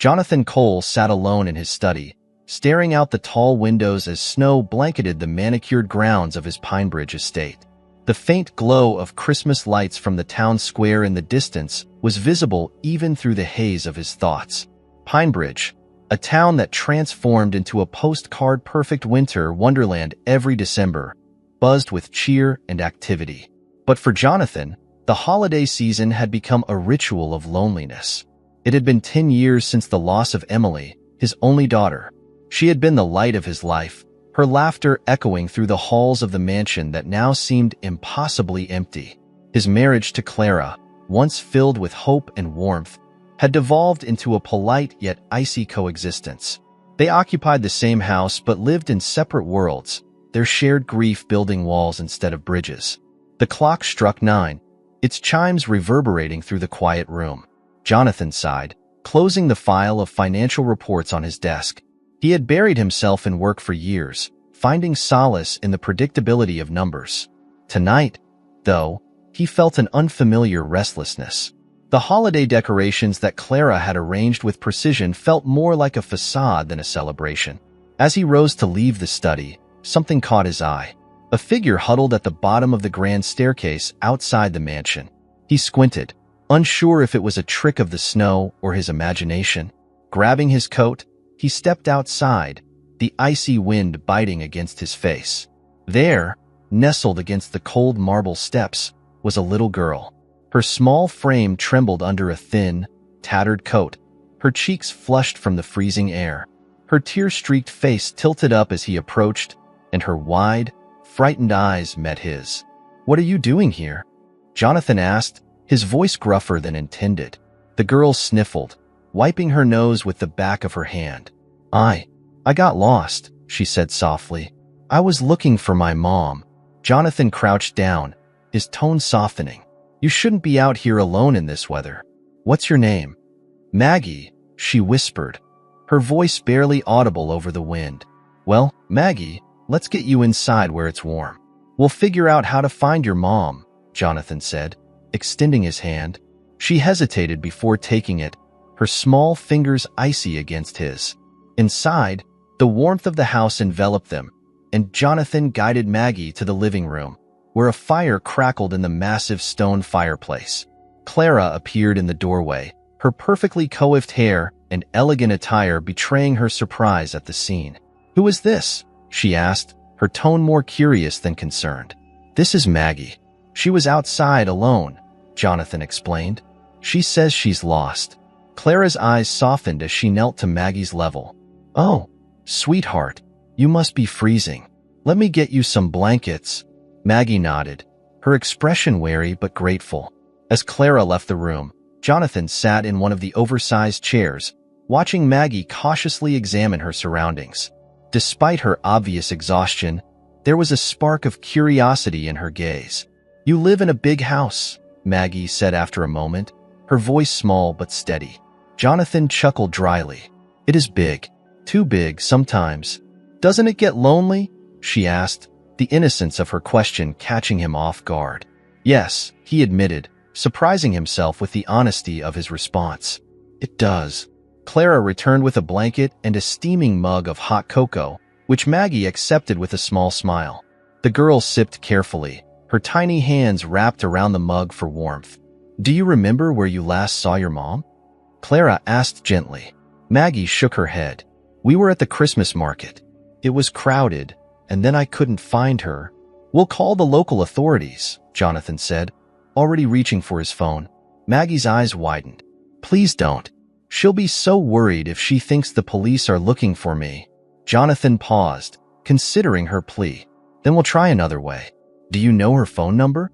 Jonathan Cole sat alone in his study, staring out the tall windows as snow blanketed the manicured grounds of his Pinebridge estate. The faint glow of Christmas lights from the town square in the distance was visible even through the haze of his thoughts. Pinebridge, a town that transformed into a postcard-perfect winter wonderland every December, buzzed with cheer and activity. But for Jonathan, the holiday season had become a ritual of loneliness. It had been 10 years since the loss of Emily, his only daughter. She had been the light of his life, her laughter echoing through the halls of the mansion that now seemed impossibly empty. His marriage to Clara, once filled with hope and warmth, had devolved into a polite yet icy coexistence. They occupied the same house but lived in separate worlds, their shared grief building walls instead of bridges. The clock struck 9, its chimes reverberating through the quiet room. Jonathan sighed, closing the file of financial reports on his desk. He had buried himself in work for years, finding solace in the predictability of numbers. Tonight, though, he felt an unfamiliar restlessness. The holiday decorations that Clara had arranged with precision felt more like a facade than a celebration. As he rose to leave the study, something caught his eye. A figure huddled at the bottom of the grand staircase outside the mansion. He squinted, unsure if it was a trick of the snow or his imagination. Grabbing his coat, he stepped outside, the icy wind biting against his face. There, nestled against the cold marble steps, was a little girl. Her small frame trembled under a thin, tattered coat, her cheeks flushed from the freezing air. Her tear-streaked face tilted up as he approached, and her wide, frightened eyes met his. "What are you doing here?" Jonathan asked, his voice gruffer than intended. The girl sniffled, wiping her nose with the back of her hand. I got lost," she said softly. "I was looking for my mom." Jonathan crouched down, his tone softening. "You shouldn't be out here alone in this weather. What's your name?" "Maggie," she whispered, her voice barely audible over the wind. "Well, Maggie, let's get you inside where it's warm. We'll figure out how to find your mom," Jonathan said, extending his hand. She hesitated before taking it, her small fingers icy against his. Inside, the warmth of the house enveloped them, and Jonathan guided Maggie to the living room, where a fire crackled in the massive stone fireplace. Clara appeared in the doorway, her perfectly coiffed hair and elegant attire betraying her surprise at the scene. "Who is this?" she asked, her tone more curious than concerned. "This is Maggie. She was outside alone," Jonathan explained. "She says she's lost." Clara's eyes softened as she knelt to Maggie's level. "Oh, sweetheart, you must be freezing. Let me get you some blankets." Maggie nodded, her expression wary but grateful. As Clara left the room, Jonathan sat in one of the oversized chairs, watching Maggie cautiously examine her surroundings. Despite her obvious exhaustion, there was a spark of curiosity in her gaze. "You live in a big house," Maggie said after a moment, her voice small but steady. Jonathan chuckled dryly. "It is big. Too big sometimes. Doesn't it get lonely?" she asked, the innocence of her question catching him off guard. "Yes," he admitted, surprising himself with the honesty of his response. "It does." Clara returned with a blanket and a steaming mug of hot cocoa, which Maggie accepted with a small smile. The girl sipped carefully, her tiny hands wrapped around the mug for warmth. "Do you remember where you last saw your mom?" Clara asked gently. Maggie shook her head. "We were at the Christmas market. It was crowded, and then I couldn't find her." "We'll call the local authorities," Jonathan said, already reaching for his phone. Maggie's eyes widened. "Please don't. She'll be so worried if she thinks the police are looking for me." Jonathan paused, considering her plea. "Then we'll try another way. Do you know her phone number?"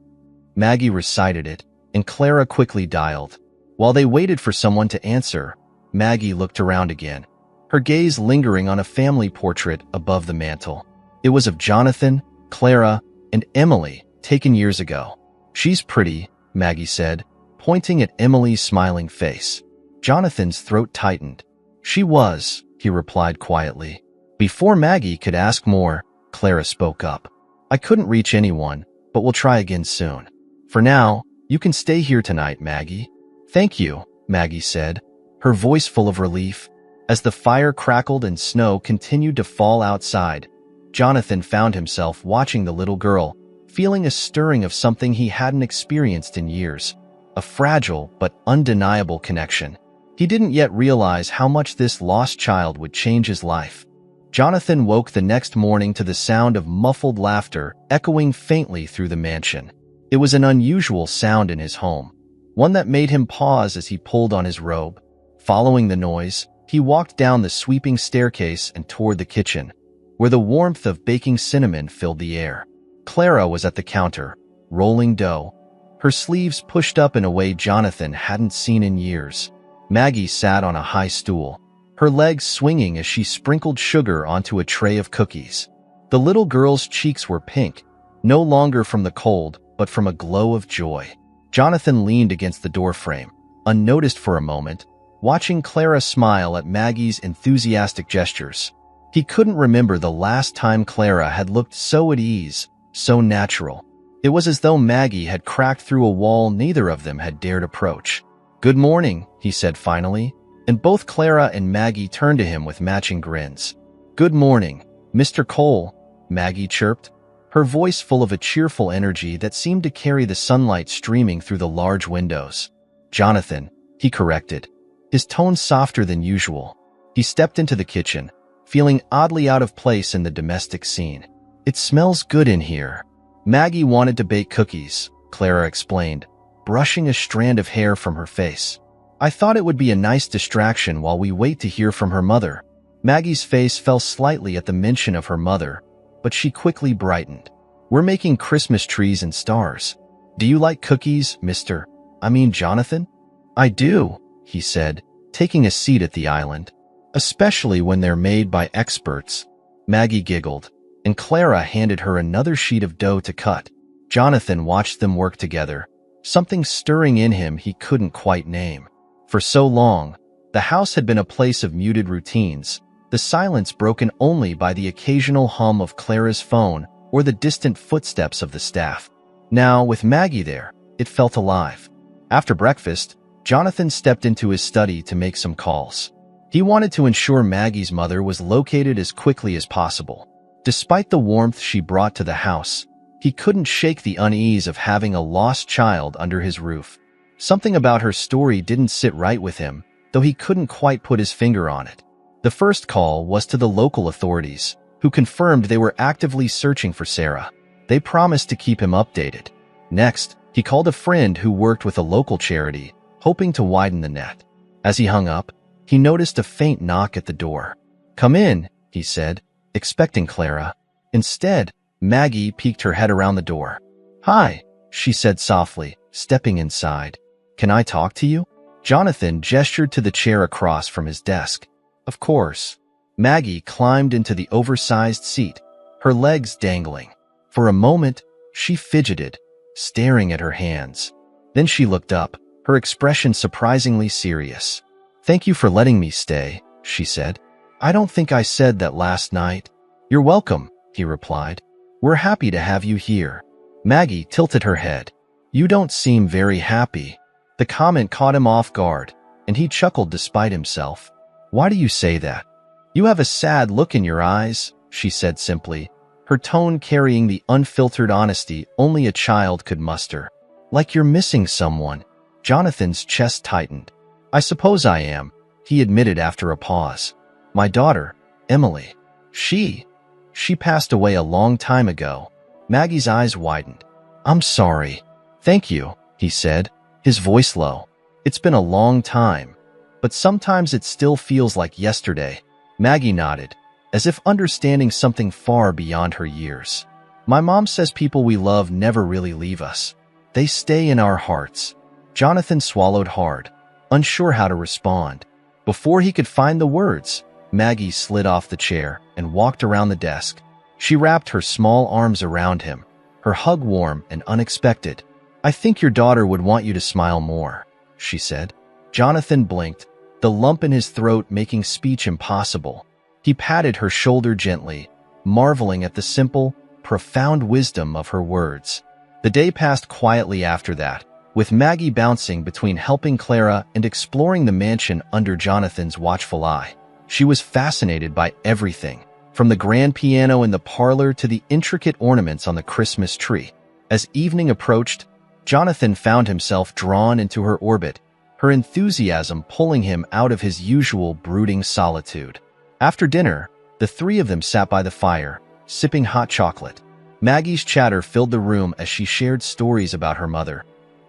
Maggie recited it, and Clara quickly dialed. While they waited for someone to answer, Maggie looked around again, her gaze lingering on a family portrait above the mantel. It was of Jonathan, Clara, and Emily, taken years ago. "She's pretty," Maggie said, pointing at Emily's smiling face. Jonathan's throat tightened. "She was," he replied quietly. Before Maggie could ask more, Clara spoke up. "I couldn't reach anyone, but we'll try again soon. For now, you can stay here tonight, Maggie." "Thank you," Maggie said, her voice full of relief. As the fire crackled and snow continued to fall outside, Jonathan found himself watching the little girl, feeling a stirring of something he hadn't experienced in years, a fragile but undeniable connection. He didn't yet realize how much this lost child would change his life. Jonathan woke the next morning to the sound of muffled laughter echoing faintly through the mansion. It was an unusual sound in his home, one that made him pause as he pulled on his robe. Following the noise, he walked down the sweeping staircase and toward the kitchen, where the warmth of baking cinnamon filled the air. Clara was at the counter, rolling dough, her sleeves pushed up in a way Jonathan hadn't seen in years. Maggie sat on a high stool, her legs swinging as she sprinkled sugar onto a tray of cookies. The little girl's cheeks were pink, no longer from the cold, but from a glow of joy. Jonathan leaned against the doorframe, unnoticed for a moment, watching Clara smile at Maggie's enthusiastic gestures. He couldn't remember the last time Clara had looked so at ease, so natural. It was as though Maggie had cracked through a wall neither of them had dared approach. "Good morning," he said finally, and both Clara and Maggie turned to him with matching grins. "Good morning, Mr. Cole," Maggie chirped, her voice full of a cheerful energy that seemed to carry the sunlight streaming through the large windows. "Jonathan," he corrected, his tone softer than usual. He stepped into the kitchen, feeling oddly out of place in the domestic scene. "It smells good in here." Maggie wanted to bake cookies, Clara explained, brushing a strand of hair from her face. "I thought it would be a nice distraction while we wait to hear from her mother." Maggie's face fell slightly at the mention of her mother, but she quickly brightened. "We're making Christmas trees and stars. Do you like cookies, Jonathan?" "I do," he said, taking a seat at the island. "Especially when they're made by experts." Maggie giggled, and Clara handed her another sheet of dough to cut. Jonathan watched them work together, something stirring in him he couldn't quite name. For so long, the house had been a place of muted routines, the silence broken only by the occasional hum of Clara's phone or the distant footsteps of the staff. Now, with Maggie there, it felt alive. After breakfast, Jonathan stepped into his study to make some calls. He wanted to ensure Maggie's mother was located as quickly as possible. Despite the warmth she brought to the house, he couldn't shake the unease of having a lost child under his roof. Something about her story didn't sit right with him, though he couldn't quite put his finger on it. The first call was to the local authorities, who confirmed they were actively searching for Sarah. They promised to keep him updated. Next, he called a friend who worked with a local charity, hoping to widen the net. As he hung up, he noticed a faint knock at the door. "Come in," he said, expecting Clara. Instead, Maggie peeked her head around the door. "Hi," she said softly, stepping inside. "Can I talk to you?" Jonathan gestured to the chair across from his desk. "Of course." Maggie climbed into the oversized seat, her legs dangling. For a moment, she fidgeted, staring at her hands. Then she looked up, her expression surprisingly serious. "Thank you for letting me stay," she said. "I don't think I said that last night." "You're welcome," he replied. "We're happy to have you here." Maggie tilted her head. "You don't seem very happy." The comment caught him off guard, and he chuckled despite himself. "Why do you say that?" "You have a sad look in your eyes," she said simply, her tone carrying the unfiltered honesty only a child could muster. "Like you're missing someone." Jonathan's chest tightened. "I suppose I am," he admitted after a pause. "My daughter, Emily. She passed away a long time ago." Maggie's eyes widened. "I'm sorry." "Thank you," he said, his voice low. "It's been a long time, but sometimes it still feels like yesterday." Maggie nodded, as if understanding something far beyond her years. "My mom says people we love never really leave us. They stay in our hearts." Jonathan swallowed hard, unsure how to respond. Before he could find the words, Maggie slid off the chair and walked around the desk. She wrapped her small arms around him, her hug warm and unexpected. "I think your daughter would want you to smile more," she said. Jonathan blinked, the lump in his throat making speech impossible. He patted her shoulder gently, marveling at the simple, profound wisdom of her words. The day passed quietly after that, with Maggie bouncing between helping Clara and exploring the mansion under Jonathan's watchful eye. She was fascinated by everything, from the grand piano in the parlor to the intricate ornaments on the Christmas tree. As evening approached, Jonathan found himself drawn into her orbit, her enthusiasm pulling him out of his usual brooding solitude. After dinner, the three of them sat by the fire, sipping hot chocolate. Maggie's chatter filled the room as she shared stories about her mother,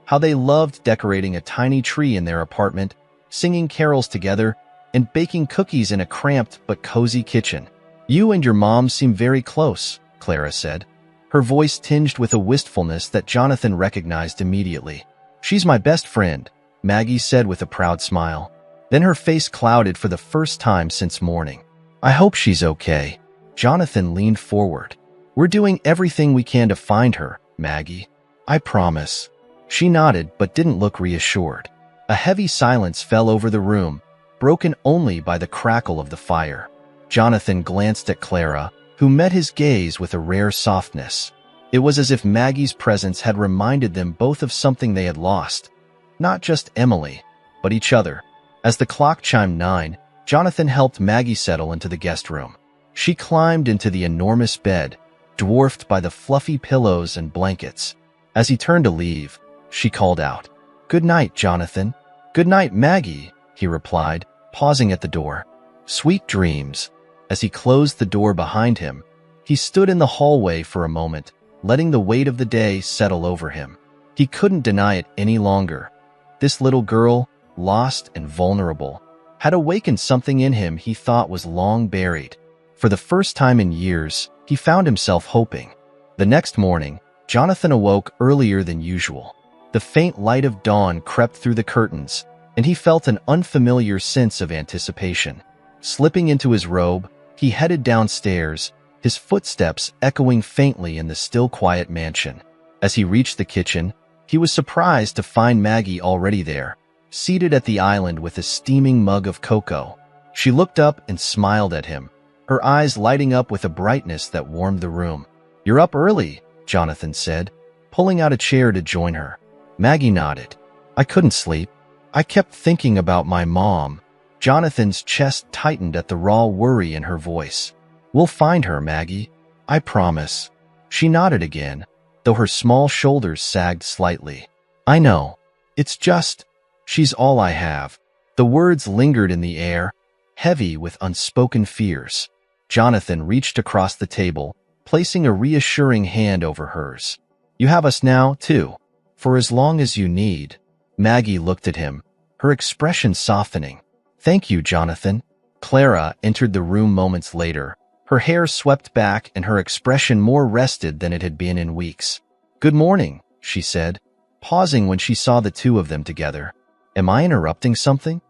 how they loved decorating a tiny tree in their apartment, singing carols together, and baking cookies in a cramped but cozy kitchen. "You and your mom seem very close," Clara said, her voice tinged with a wistfulness that Jonathan recognized immediately. "She's my best friend," Maggie said with a proud smile. Then her face clouded for the first time since morning. "I hope she's okay." Jonathan leaned forward. "We're doing everything we can to find her, Maggie. I promise." She nodded but didn't look reassured. A heavy silence fell over the room, broken only by the crackle of the fire. Jonathan glanced at Clara, who met his gaze with a rare softness. It was as if Maggie's presence had reminded them both of something they had lost. Not just Emily, but each other. As the clock chimed 9, Jonathan helped Maggie settle into the guest room. She climbed into the enormous bed, dwarfed by the fluffy pillows and blankets. As he turned to leave, she called out, "Good night, Jonathan." "Good night, Maggie," he replied, pausing at the door. "Sweet dreams." As he closed the door behind him, he stood in the hallway for a moment, letting the weight of the day settle over him. He couldn't deny it any longer. This little girl, lost and vulnerable, had awakened something in him he thought was long buried. For the first time in years, he found himself hoping. The next morning, Jonathan awoke earlier than usual. The faint light of dawn crept through the curtains, and he felt an unfamiliar sense of anticipation. Slipping into his robe, he headed downstairs, his footsteps echoing faintly in the still quiet mansion. As he reached the kitchen, he was surprised to find Maggie already there, seated at the island with a steaming mug of cocoa. She looked up and smiled at him, her eyes lighting up with a brightness that warmed the room. "You're up early," Jonathan said, pulling out a chair to join her. Maggie nodded. "I couldn't sleep. I kept thinking about my mom." Jonathan's chest tightened at the raw worry in her voice. "We'll find her, Maggie. I promise." She nodded again, though her small shoulders sagged slightly. "I know. It's just, she's all I have." The words lingered in the air, heavy with unspoken fears. Jonathan reached across the table, placing a reassuring hand over hers. "You have us now, too, for as long as you need." Maggie looked at him, her expression softening. "Thank you, Jonathan." Clara entered the room moments later, her hair swept back and her expression more rested than it had been in weeks. "Good morning," she said, pausing when she saw the two of them together. "Am I interrupting something?"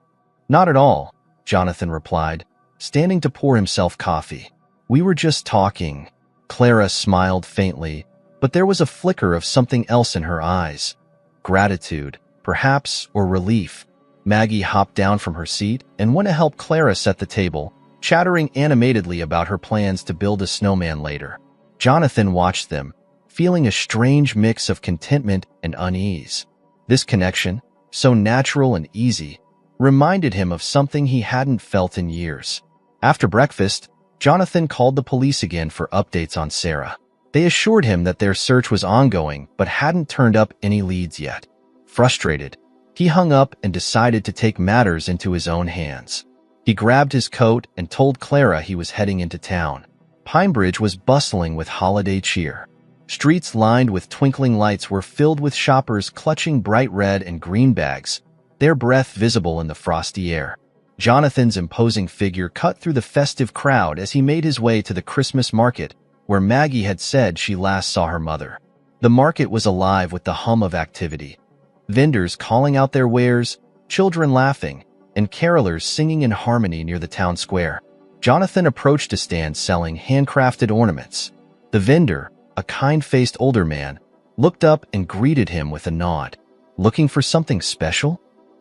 "Not at all," Jonathan replied, standing to pour himself coffee. "We were just talking." Clara smiled faintly, but there was a flicker of something else in her eyes. Gratitude, perhaps, or relief. Maggie hopped down from her seat and went to help Clara set the table, chattering animatedly about her plans to build a snowman later. Jonathan watched them, feeling a strange mix of contentment and unease. This connection, so natural and easy, reminded him of something he hadn't felt in years. After breakfast, Jonathan called the police again for updates on Sarah. They assured him that their search was ongoing but hadn't turned up any leads yet. Frustrated, he hung up and decided to take matters into his own hands. He grabbed his coat and told Clara he was heading into town. Pinebridge was bustling with holiday cheer. Streets lined with twinkling lights were filled with shoppers clutching bright red and green bags, their breath visible in the frosty air. Jonathan's imposing figure cut through the festive crowd as he made his way to the Christmas market, where Maggie had said she last saw her mother. The market was alive with the hum of activity. Vendors calling out their wares, children laughing, and carolers singing in harmony near the town square. Jonathan approached a stand selling handcrafted ornaments. The vendor, a kind-faced older man, looked up and greeted him with a nod. "Looking for something special?"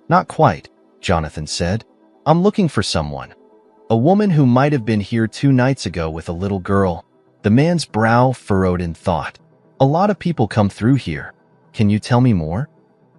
"Not quite," Jonathan said. "I'm looking for someone. A woman who might have been here 2 nights ago with a little girl." The man's brow furrowed in thought. "A lot of people come through here. Can you tell me more?"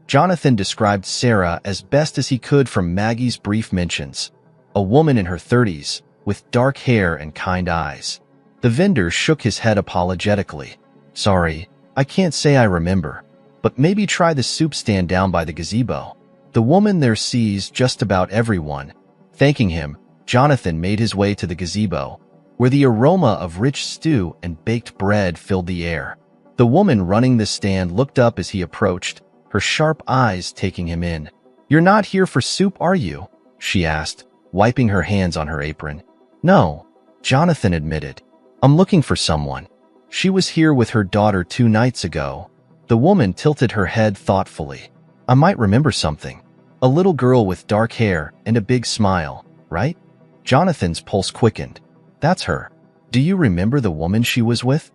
Jonathan described Sarah as best as he could from Maggie's brief mentions. A woman in her 30s, with dark hair and kind eyes. The vendor shook his head apologetically. Sorry, I can't say I remember. But maybe try the soup stand down by the gazebo. The woman there sees just about everyone. Thanking him, Jonathan made his way to the gazebo, where the aroma of rich stew and baked bread filled the air. The woman running the stand looked up as he approached, her sharp eyes taking him in. "You're not here for soup, are you?" she asked, wiping her hands on her apron. "No," Jonathan admitted. "I'm looking for someone. She was here with her daughter 2 nights ago." The woman tilted her head thoughtfully. "I might remember something. A little girl with dark hair and a big smile, right?" Jonathan's pulse quickened. "That's her. Do you remember the woman she was with?"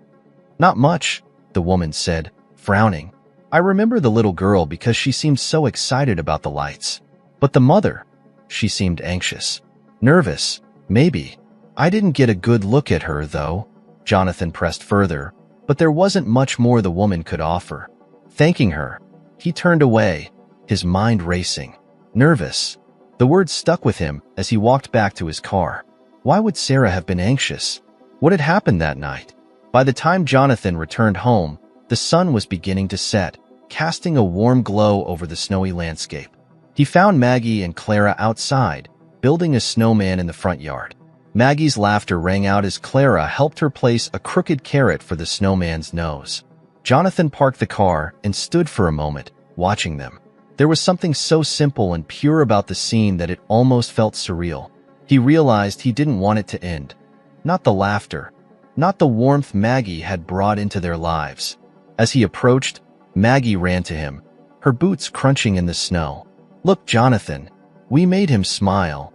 "Not much," the woman said, frowning. "I remember the little girl because she seemed so excited about the lights. But the mother, she seemed anxious. Nervous, maybe. I didn't get a good look at her, though." Jonathan pressed further, but there wasn't much more the woman could offer. Thanking her, he turned away, his mind racing. Nervous. The word stuck with him as he walked back to his car. Why would Sarah have been anxious? What had happened that night? By the time Jonathan returned home, the sun was beginning to set, casting a warm glow over the snowy landscape. He found Maggie and Clara outside, building a snowman in the front yard. Maggie's laughter rang out as Clara helped her place a crooked carrot for the snowman's nose. Jonathan parked the car and stood for a moment, watching them. There was something so simple and pure about the scene that it almost felt surreal. He realized he didn't want it to end. Not the laughter, not the warmth Maggie had brought into their lives. As he approached, Maggie ran to him, her boots crunching in the snow. "Look, Jonathan." We made him smile.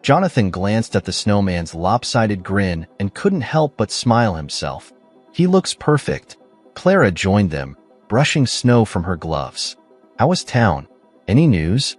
Jonathan glanced at the snowman's lopsided grin and couldn't help but smile himself. "He looks perfect." Clara joined them, brushing snow from her gloves. "How was town? Any news?"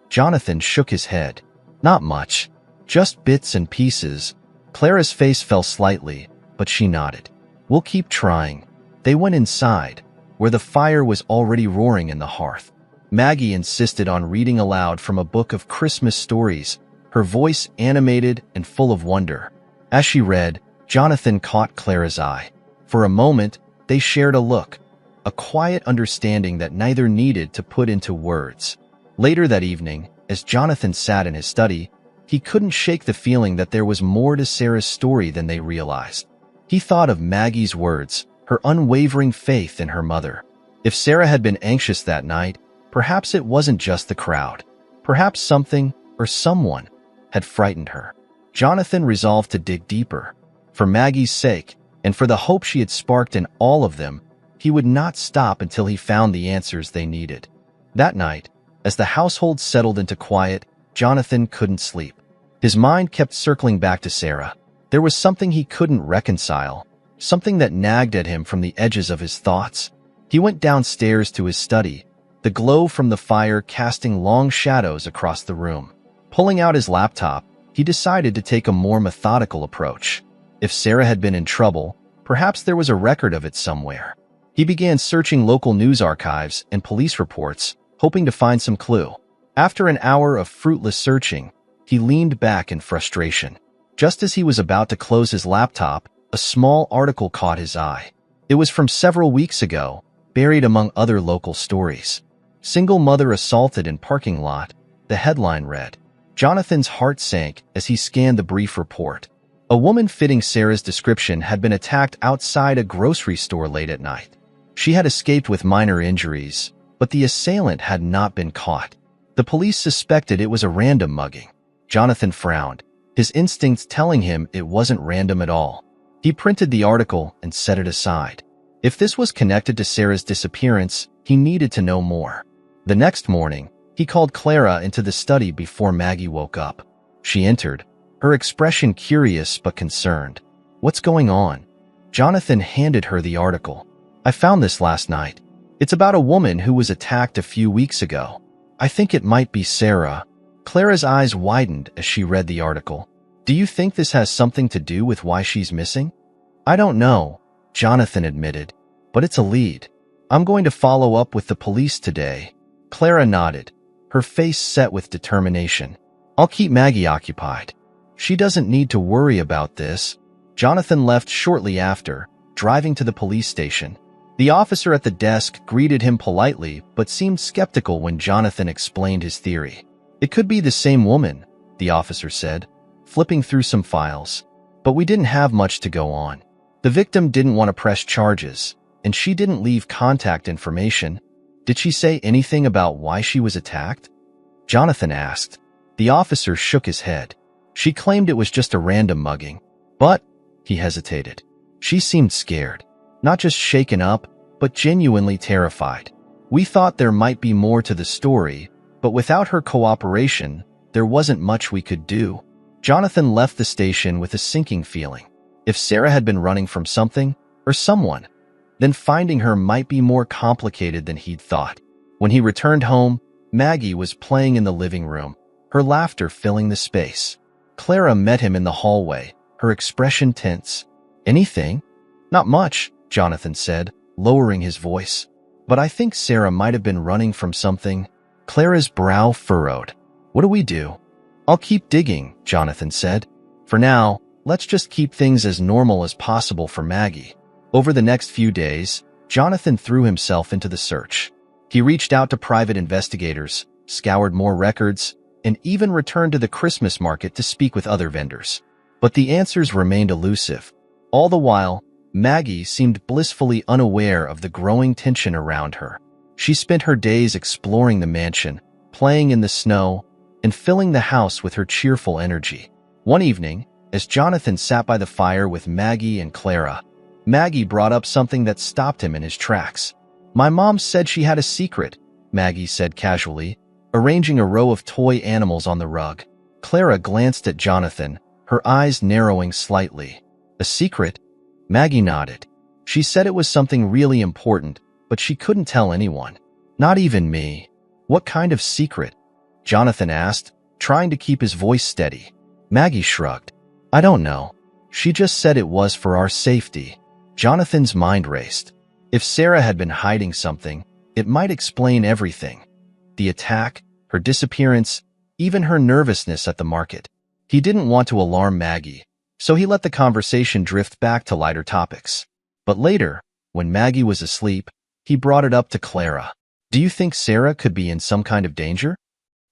Jonathan shook his head. "Not much. Just bits and pieces." Clara's face fell slightly, but she nodded. "We'll keep trying." They went inside, where the fire was already roaring in the hearth. Maggie insisted on reading aloud from a book of Christmas stories, her voice animated and full of wonder. As she read, Jonathan caught Clara's eye. For a moment, they shared a look, a quiet understanding that neither needed to put into words. Later that evening, as Jonathan sat in his study, he couldn't shake the feeling that there was more to Sarah's story than they realized. He thought of Maggie's words, her unwavering faith in her mother. If Sarah had been anxious that night, perhaps it wasn't just the crowd. Perhaps something, or someone, had frightened her. Jonathan resolved to dig deeper. For Maggie's sake, and for the hope she had sparked in all of them, he would not stop until he found the answers they needed. That night, as the household settled into quiet, Jonathan couldn't sleep. His mind kept circling back to Sarah. There was something he couldn't reconcile, something that nagged at him from the edges of his thoughts. He went downstairs to his study, the glow from the fire casting long shadows across the room. Pulling out his laptop, he decided to take a more methodical approach. If Sarah had been in trouble, perhaps there was a record of it somewhere. He began searching local news archives and police reports, hoping to find some clue. After an hour of fruitless searching, he leaned back in frustration. Just as he was about to close his laptop, a small article caught his eye. It was from several weeks ago, buried among other local stories. "Single mother assaulted in parking lot," the headline read. Jonathan's heart sank as he scanned the brief report. A woman fitting Sarah's description had been attacked outside a grocery store late at night. She had escaped with minor injuries, but the assailant had not been caught. The police suspected it was a random mugging. Jonathan frowned, his instincts telling him it wasn't random at all. He printed the article and set it aside. If this was connected to Sarah's disappearance, he needed to know more. The next morning, he called Clara into the study before Maggie woke up. She entered, her expression curious but concerned. "What's going on?" Jonathan handed her the article. "I found this last night. It's about a woman who was attacked a few weeks ago. I think it might be Sarah." Clara's eyes widened as she read the article. "Do you think this has something to do with why she's missing?" "I don't know," Jonathan admitted, "but it's a lead. I'm going to follow up with the police today." Clara nodded, her face set with determination. I'll keep Maggie occupied. She doesn't need to worry about this. Jonathan left shortly after, driving to the police station. The officer at the desk greeted him politely but seemed skeptical when Jonathan explained his theory. It could be the same woman, the officer said, flipping through some files. But we didn't have much to go on. The victim didn't want to press charges, and she didn't leave contact information. Did she say anything about why she was attacked? Jonathan asked. The officer shook his head. She claimed it was just a random mugging. But, he hesitated. She seemed scared. Not just shaken up, but genuinely terrified. We thought there might be more to the story, but without her cooperation, there wasn't much we could do. Jonathan left the station with a sinking feeling. If Sarah had been running from something, or someone, then finding her might be more complicated than he'd thought. When he returned home, Maggie was playing in the living room, her laughter filling the space. Clara met him in the hallway, her expression tense. Anything? Not much, Jonathan said, lowering his voice. But I think Sarah might have been running from something. Clara's brow furrowed. What do we do? I'll keep digging, Jonathan said. For now, let's just keep things as normal as possible for Maggie. Over the next few days, Jonathan threw himself into the search. He reached out to private investigators, scoured more records, and even returned to the Christmas market to speak with other vendors. But the answers remained elusive. All the while, Maggie seemed blissfully unaware of the growing tension around her. She spent her days exploring the mansion, playing in the snow, and filling the house with her cheerful energy. One evening, as Jonathan sat by the fire with Maggie and Clara, Maggie brought up something that stopped him in his tracks. My mom said she had a secret, Maggie said casually, arranging a row of toy animals on the rug. Clara glanced at Jonathan, her eyes narrowing slightly. A secret? Maggie nodded. She said it was something really important, but she couldn't tell anyone. Not even me. What kind of secret? Jonathan asked, trying to keep his voice steady. Maggie shrugged. I don't know. She just said it was for our safety. Jonathan's mind raced. If Sarah had been hiding something, it might explain everything. The attack, her disappearance, even her nervousness at the market. He didn't want to alarm Maggie, so he let the conversation drift back to lighter topics. But later, when Maggie was asleep, he brought it up to Clara. Do you think Sarah could be in some kind of danger?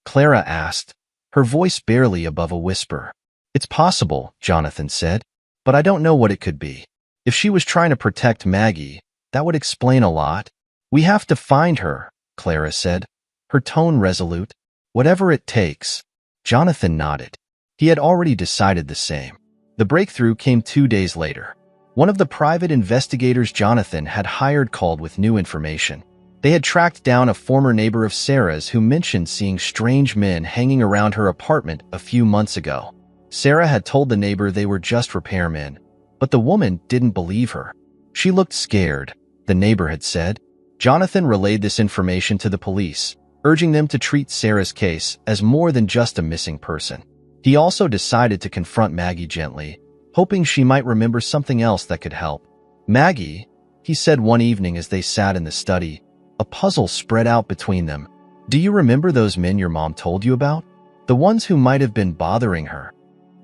Clara asked, her voice barely above a whisper. It's possible, Jonathan said, but I don't know what it could be. If she was trying to protect Maggie, that would explain a lot. We have to find her, Clara said, her tone resolute. Whatever it takes. Jonathan nodded. He had already decided the same. The breakthrough came 2 days later. One of the private investigators Jonathan had hired called with new information. They had tracked down a former neighbor of Sarah's who mentioned seeing strange men hanging around her apartment a few months ago. Sarah had told the neighbor they were just repairmen, but the woman didn't believe her. She looked scared, the neighbor had said. Jonathan relayed this information to the police, urging them to treat Sarah's case as more than just a missing person. He also decided to confront Maggie gently, hoping she might remember something else that could help. Maggie, he said one evening as they sat in the study, a puzzle spread out between them. Do you remember those men your mom told you about? The ones who might have been bothering her?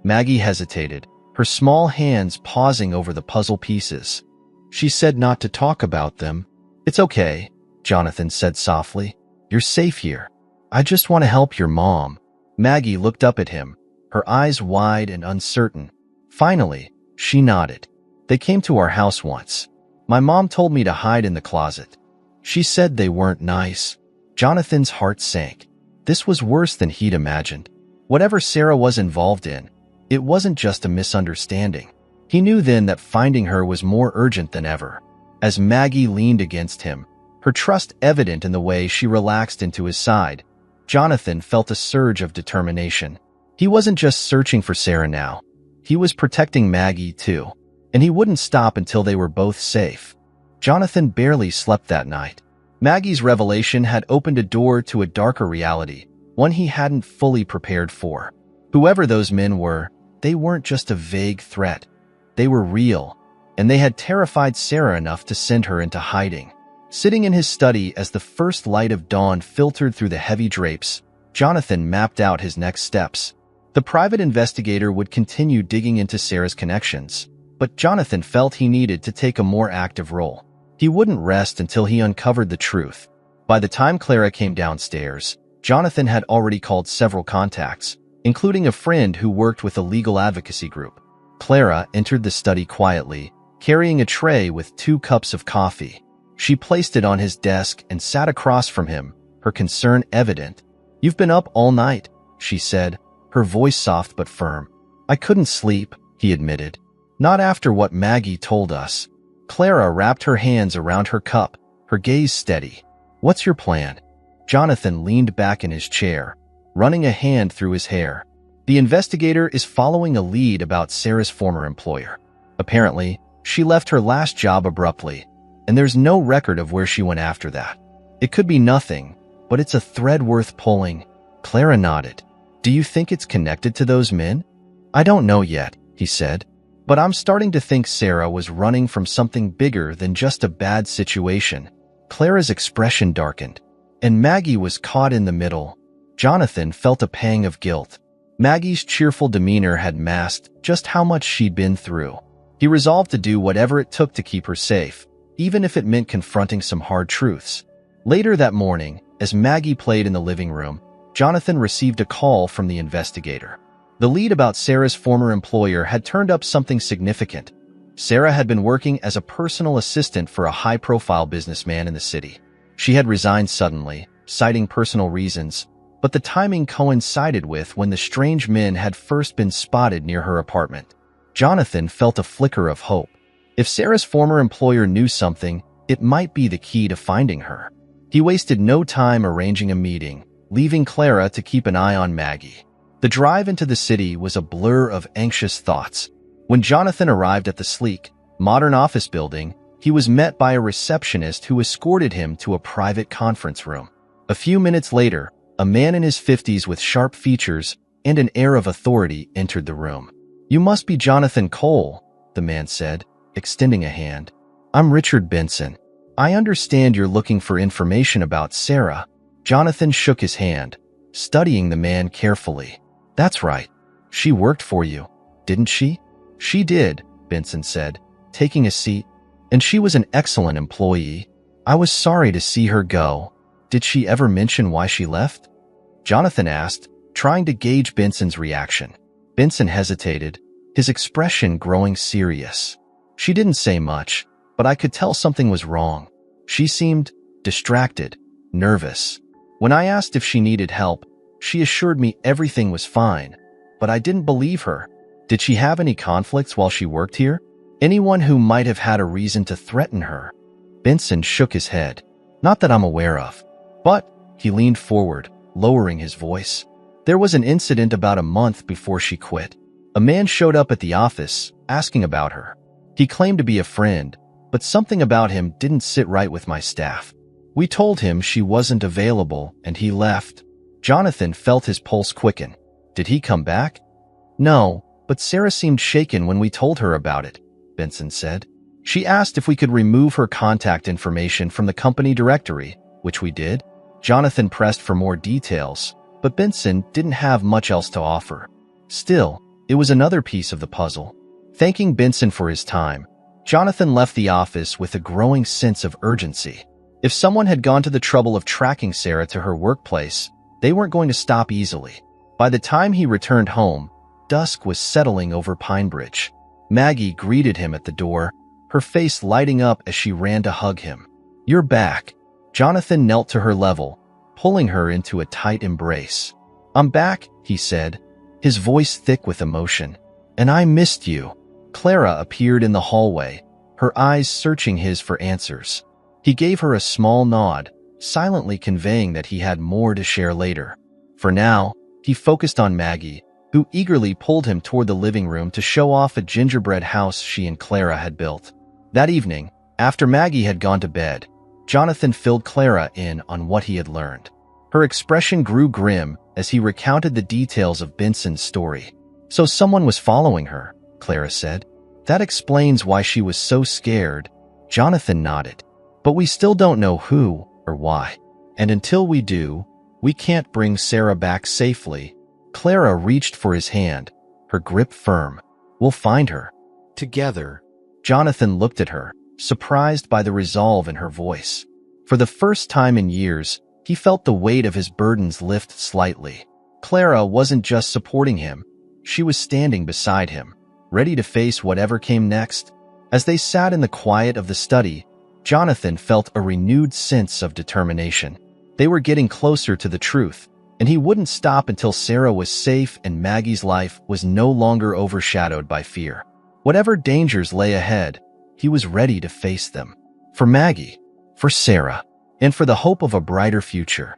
Maggie hesitated, her small hands pausing over the puzzle pieces. She said not to talk about them. It's okay, Jonathan said softly. You're safe here. I just want to help your mom. Maggie looked up at him, her eyes wide and uncertain. Finally, she nodded. They came to our house once. My mom told me to hide in the closet. She said they weren't nice. Jonathan's heart sank. This was worse than he'd imagined. Whatever Sarah was involved in, it wasn't just a misunderstanding. He knew then that finding her was more urgent than ever. As Maggie leaned against him, her trust evident in the way she relaxed into his side, Jonathan felt a surge of determination. He wasn't just searching for Sarah now. He was protecting Maggie too, and he wouldn't stop until they were both safe. Jonathan barely slept that night. Maggie's revelation had opened a door to a darker reality, one he hadn't fully prepared for. Whoever those men were, they weren't just a vague threat. They were real, and they had terrified Sarah enough to send her into hiding. Sitting in his study as the first light of dawn filtered through the heavy drapes, Jonathan mapped out his next steps. The private investigator would continue digging into Sarah's connections, but Jonathan felt he needed to take a more active role. He wouldn't rest until he uncovered the truth. By the time Clara came downstairs, Jonathan had already called several contacts, including a friend who worked with a legal advocacy group. Clara entered the study quietly, carrying a tray with 2 cups of coffee. She placed it on his desk and sat across from him, her concern evident. "You've been up all night," she said, her voice soft but firm. "I couldn't sleep," he admitted. "Not after what Maggie told us." Clara wrapped her hands around her cup, her gaze steady. "What's your plan?" Jonathan leaned back in his chair, running a hand through his hair. "The investigator is following a lead about Sarah's former employer. Apparently, she left her last job abruptly, and there's no record of where she went after that. It could be nothing, but it's a thread worth pulling." Clara nodded. "Do you think it's connected to those men?" "I don't know yet," he said, "but I'm starting to think Sarah was running from something bigger than just a bad situation." Clara's expression darkened. "And Maggie was caught in the middle." Jonathan felt a pang of guilt. Maggie's cheerful demeanor had masked just how much she'd been through. He resolved to do whatever it took to keep her safe, even if it meant confronting some hard truths. Later that morning, as Maggie played in the living room, Jonathan received a call from the investigator. The lead about Sarah's former employer had turned up something significant. Sarah had been working as a personal assistant for a high-profile businessman in the city. She had resigned suddenly, citing personal reasons, but the timing coincided with when the strange men had first been spotted near her apartment. Jonathan felt a flicker of hope. If Sarah's former employer knew something, it might be the key to finding her. He wasted no time arranging a meeting, leaving Clara to keep an eye on Maggie. The drive into the city was a blur of anxious thoughts. When Jonathan arrived at the sleek, modern office building, he was met by a receptionist who escorted him to a private conference room. A few minutes later, a man in his 50s with sharp features and an air of authority entered the room. "You must be Jonathan Cole," the man said, extending a hand. "I'm Richard Benson. I understand you're looking for information about Sarah." Jonathan shook his hand, studying the man carefully. "That's right. She worked for you, didn't she?" "She did," Benson said, taking a seat. "And she was an excellent employee. I was sorry to see her go." "Did she ever mention why she left?" Jonathan asked, trying to gauge Benson's reaction. Benson hesitated, his expression growing serious. "She didn't say much, but I could tell something was wrong. She seemed distracted, nervous. When I asked if she needed help, she assured me everything was fine, but I didn't believe her." "Did she have any conflicts while she worked here? Anyone who might have had a reason to threaten her?" Benson shook his head. "Not that I'm aware of. But," he leaned forward, lowering his voice, "there was an incident about a month before she quit. A man showed up at the office, asking about her. He claimed to be a friend, but something about him didn't sit right with my staff. We told him she wasn't available, and he left." Jonathan felt his pulse quicken. "Did he come back?" "No, but Sarah seemed shaken when we told her about it," Benson said. "She asked if we could remove her contact information from the company directory, which we did." Jonathan pressed for more details, but Benson didn't have much else to offer. Still, it was another piece of the puzzle. Thanking Benson for his time, Jonathan left the office with a growing sense of urgency. If someone had gone to the trouble of tracking Sarah to her workplace, they weren't going to stop easily. By the time he returned home, dusk was settling over Pinebridge. Maggie greeted him at the door, her face lighting up as she ran to hug him. "You're back." Jonathan knelt to her level, pulling her into a tight embrace. "I'm back," he said, his voice thick with emotion. "And I missed you." Clara appeared in the hallway, her eyes searching his for answers. He gave her a small nod, silently conveying that he had more to share later. For now, he focused on Maggie, who eagerly pulled him toward the living room to show off a gingerbread house she and Clara had built. That evening, after Maggie had gone to bed, Jonathan filled Clara in on what he had learned. Her expression grew grim as he recounted the details of Benson's story. "So someone was following her," Clara said. "That explains why she was so scared." Jonathan nodded. But we still don't know who or why. And until we do, we can't bring Sarah back safely. Clara reached for his hand, her grip firm. We'll find her. Together. Jonathan looked at her, surprised by the resolve in her voice. For the first time in years, he felt the weight of his burdens lift slightly. Clara wasn't just supporting him. She was standing beside him, ready to face whatever came next. As they sat in the quiet of the study, Jonathan felt a renewed sense of determination. They were getting closer to the truth, and he wouldn't stop until Sarah was safe and Maggie's life was no longer overshadowed by fear. Whatever dangers lay ahead, he was ready to face them. For Maggie, for Sarah, and for the hope of a brighter future.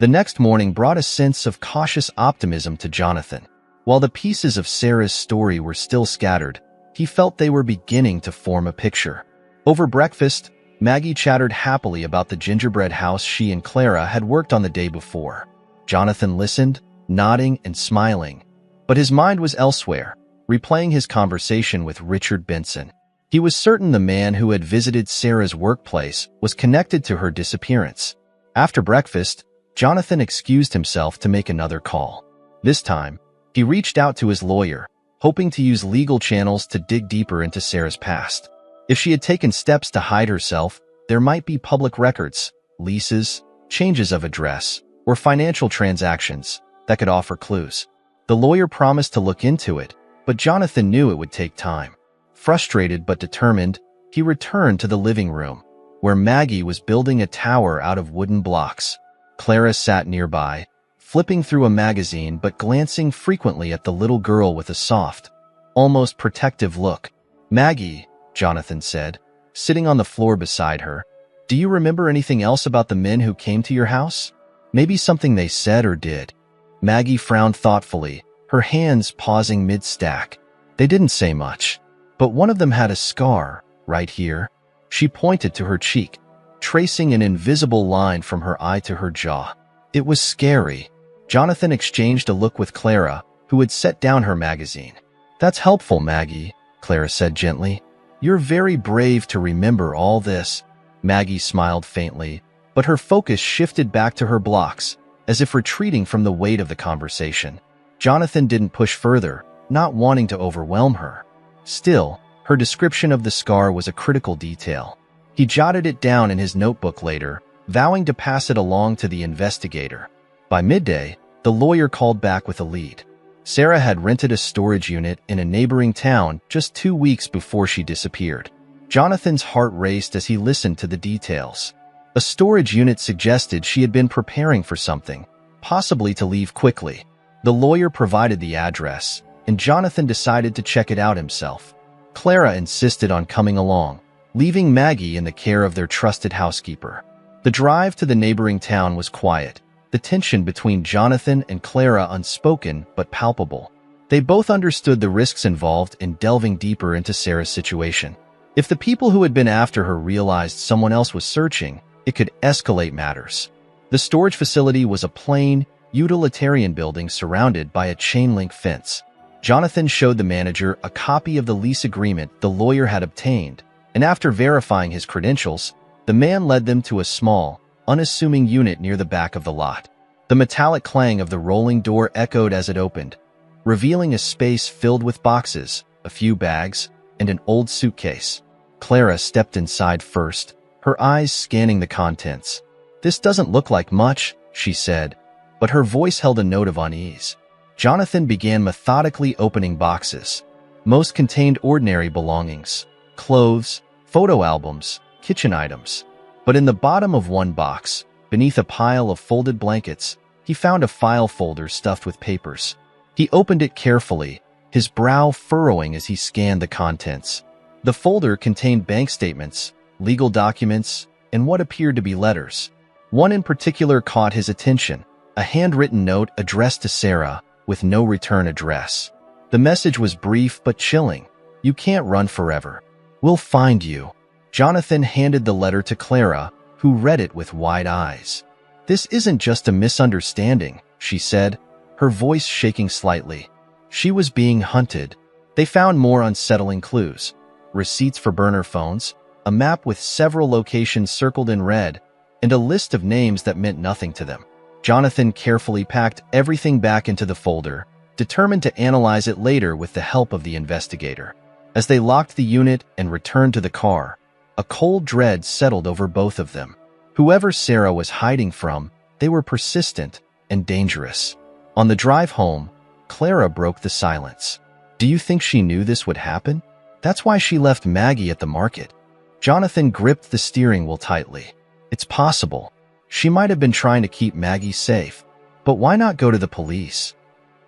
The next morning brought a sense of cautious optimism to Jonathan. While the pieces of Sarah's story were still scattered, he felt they were beginning to form a picture. Over breakfast, Maggie chattered happily about the gingerbread house she and Clara had worked on the day before. Jonathan listened, nodding and smiling, but his mind was elsewhere, replaying his conversation with Richard Benson. He was certain the man who had visited Sarah's workplace was connected to her disappearance. After breakfast, Jonathan excused himself to make another call. This time, he reached out to his lawyer, hoping to use legal channels to dig deeper into Sarah's past. If she had taken steps to hide herself, there might be public records, leases, changes of address, or financial transactions that could offer clues. The lawyer promised to look into it, but Jonathan knew it would take time. Frustrated but determined, he returned to the living room, where Maggie was building a tower out of wooden blocks. Clara sat nearby, flipping through a magazine but glancing frequently at the little girl with a soft, almost protective look. "Maggie," Jonathan said, sitting on the floor beside her, "do you remember anything else about the men who came to your house? Maybe something they said or did?" Maggie frowned thoughtfully, her hands pausing mid-stack. "They didn't say much, but one of them had a scar, right here." She pointed to her cheek, tracing an invisible line from her eye to her jaw. It was scary. Jonathan exchanged a look with Clara, who had set down her magazine. "That's helpful, Maggie," Clara said gently. "You're very brave to remember all this." Maggie smiled faintly, but her focus shifted back to her blocks, as if retreating from the weight of the conversation. Jonathan didn't push further, not wanting to overwhelm her. Still, her description of the scar was a critical detail. He jotted it down in his notebook later, vowing to pass it along to the investigator. By midday, the lawyer called back with a lead. Sarah had rented a storage unit in a neighboring town just 2 weeks before she disappeared. Jonathan's heart raced as he listened to the details. A storage unit suggested she had been preparing for something, possibly to leave quickly. The lawyer provided the address, and Jonathan decided to check it out himself. Clara insisted on coming along, leaving Maggie in the care of their trusted housekeeper. The drive to the neighboring town was quiet, the tension between Jonathan and Clara unspoken but palpable. They both understood the risks involved in delving deeper into Sarah's situation. If the people who had been after her realized someone else was searching, it could escalate matters. The storage facility was a plain, utilitarian building surrounded by a chain-link fence. Jonathan showed the manager a copy of the lease agreement the lawyer had obtained, and after verifying his credentials, the man led them to a small, unassuming unit near the back of the lot. The metallic clang of the rolling door echoed as it opened, revealing a space filled with boxes, a few bags, and an old suitcase. Clara stepped inside first, her eyes scanning the contents. "This doesn't look like much," she said, but her voice held a note of unease. Jonathan began methodically opening boxes. Most contained ordinary belongings, clothes, photo albums, kitchen items. But in the bottom of one box, beneath a pile of folded blankets, he found a file folder stuffed with papers. He opened it carefully, his brow furrowing as he scanned the contents. The folder contained bank statements, legal documents, and what appeared to be letters. One in particular caught his attention, a handwritten note addressed to Sarah, with no return address. The message was brief but chilling. "You can't run forever. We'll find you." Jonathan handed the letter to Clara, who read it with wide eyes. "This isn't just a misunderstanding," she said, her voice shaking slightly. She was being hunted. They found more unsettling clues. Receipts for burner phones, a map with several locations circled in red, and a list of names that meant nothing to them. Jonathan carefully packed everything back into the folder, determined to analyze it later with the help of the investigator. As they locked the unit and returned to the car, a cold dread settled over both of them. Whoever Sarah was hiding from, they were persistent and dangerous. On the drive home, Clara broke the silence. Do you think she knew this would happen? That's why she left Maggie at the market. Jonathan gripped the steering wheel tightly. It's possible. She might have been trying to keep Maggie safe. But why not go to the police?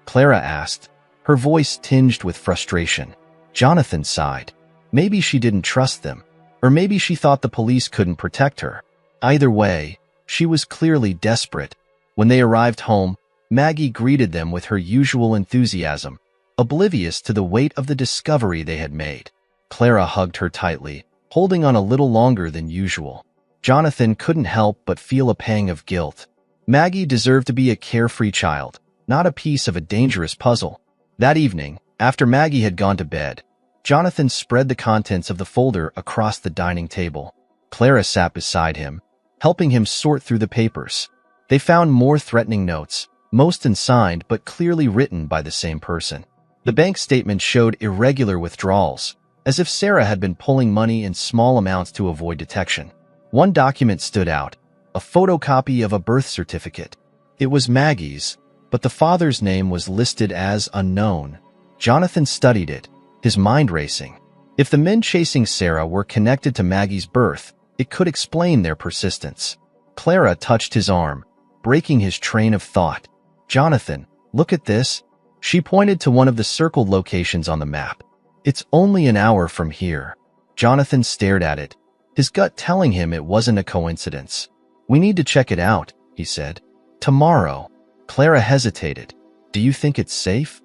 Clara asked, her voice tinged with frustration. Jonathan sighed. Maybe she didn't trust them, or maybe she thought the police couldn't protect her. Either way, she was clearly desperate. When they arrived home, Maggie greeted them with her usual enthusiasm, oblivious to the weight of the discovery they had made. Clara hugged her tightly, holding on a little longer than usual. Jonathan couldn't help but feel a pang of guilt. Maggie deserved to be a carefree child, not a piece of a dangerous puzzle. That evening, after Maggie had gone to bed, Jonathan spread the contents of the folder across the dining table. Clara sat beside him, helping him sort through the papers. They found more threatening notes, most unsigned but clearly written by the same person. The bank statement showed irregular withdrawals, as if Sarah had been pulling money in small amounts to avoid detection. One document stood out, a photocopy of a birth certificate. It was Maggie's, but the father's name was listed as unknown. Jonathan studied it, his mind racing. If the men chasing Sarah were connected to Maggie's birth, it could explain their persistence. Clara touched his arm, breaking his train of thought. Jonathan, look at this. She pointed to one of the circled locations on the map. It's only an hour from here. Jonathan stared at it, his gut telling him it wasn't a coincidence. We need to check it out, he said. Tomorrow. Clara hesitated. Do you think it's safe?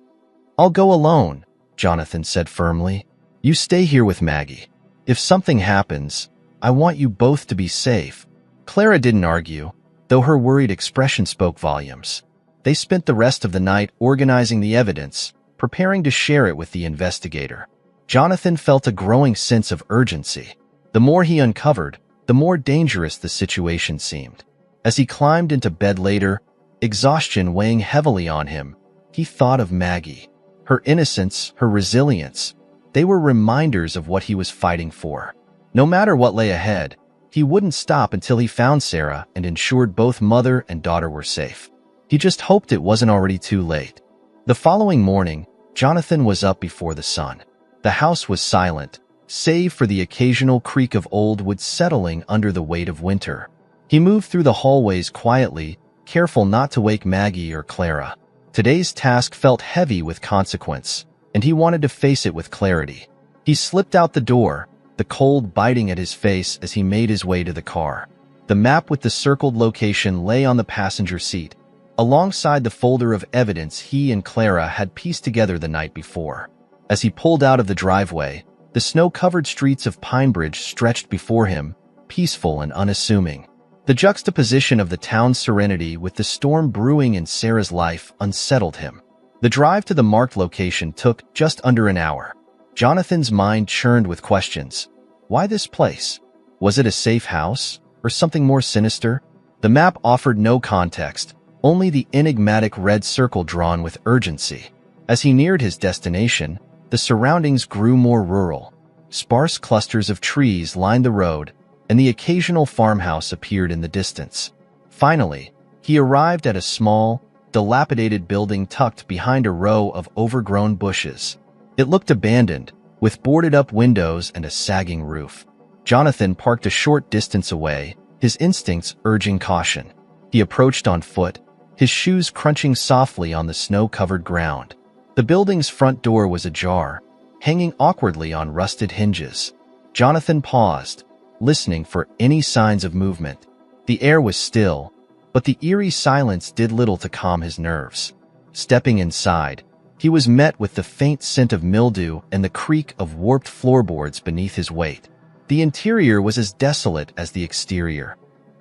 I'll go alone, Jonathan said firmly. You stay here with Maggie. If something happens, I want you both to be safe. Clara didn't argue, though her worried expression spoke volumes. They spent the rest of the night organizing the evidence, preparing to share it with the investigator. Jonathan felt a growing sense of urgency. The more he uncovered, the more dangerous the situation seemed. As he climbed into bed later, exhaustion weighing heavily on him, he thought of Maggie. Her innocence, her resilience, they were reminders of what he was fighting for. No matter what lay ahead, he wouldn't stop until he found Sarah and ensured both mother and daughter were safe. He just hoped it wasn't already too late. The following morning, Jonathan was up before the sun. The house was silent, save for the occasional creak of old wood settling under the weight of winter. He moved through the hallways quietly, careful not to wake Maggie or Clara. Today's task felt heavy with consequence, and he wanted to face it with clarity. He slipped out the door, the cold biting at his face as he made his way to the car. The map with the circled location lay on the passenger seat, alongside the folder of evidence he and Clara had pieced together the night before. As he pulled out of the driveway, the snow-covered streets of Pinebridge stretched before him, peaceful and unassuming. The juxtaposition of the town's serenity with the storm brewing in Sarah's life unsettled him. The drive to the marked location took just under an hour. Jonathan's mind churned with questions. Why this place? Was it a safe house, or something more sinister? The map offered no context, only the enigmatic red circle drawn with urgency. As he neared his destination, the surroundings grew more rural. Sparse clusters of trees lined the road, and the occasional farmhouse appeared in the distance. Finally, he arrived at a small, dilapidated building tucked behind a row of overgrown bushes. It looked abandoned, with boarded-up windows and a sagging roof. Jonathan parked a short distance away, his instincts urging caution. He approached on foot, his shoes crunching softly on the snow-covered ground. The building's front door was ajar, hanging awkwardly on rusted hinges. Jonathan paused, listening for any signs of movement. The air was still, but the eerie silence did little to calm his nerves. Stepping inside, he was met with the faint scent of mildew and the creak of warped floorboards beneath his weight. The interior was as desolate as the exterior.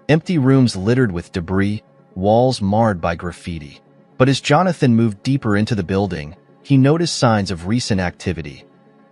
Empty rooms littered with debris, walls marred by graffiti. But as Jonathan moved deeper into the building, he noticed signs of recent activity.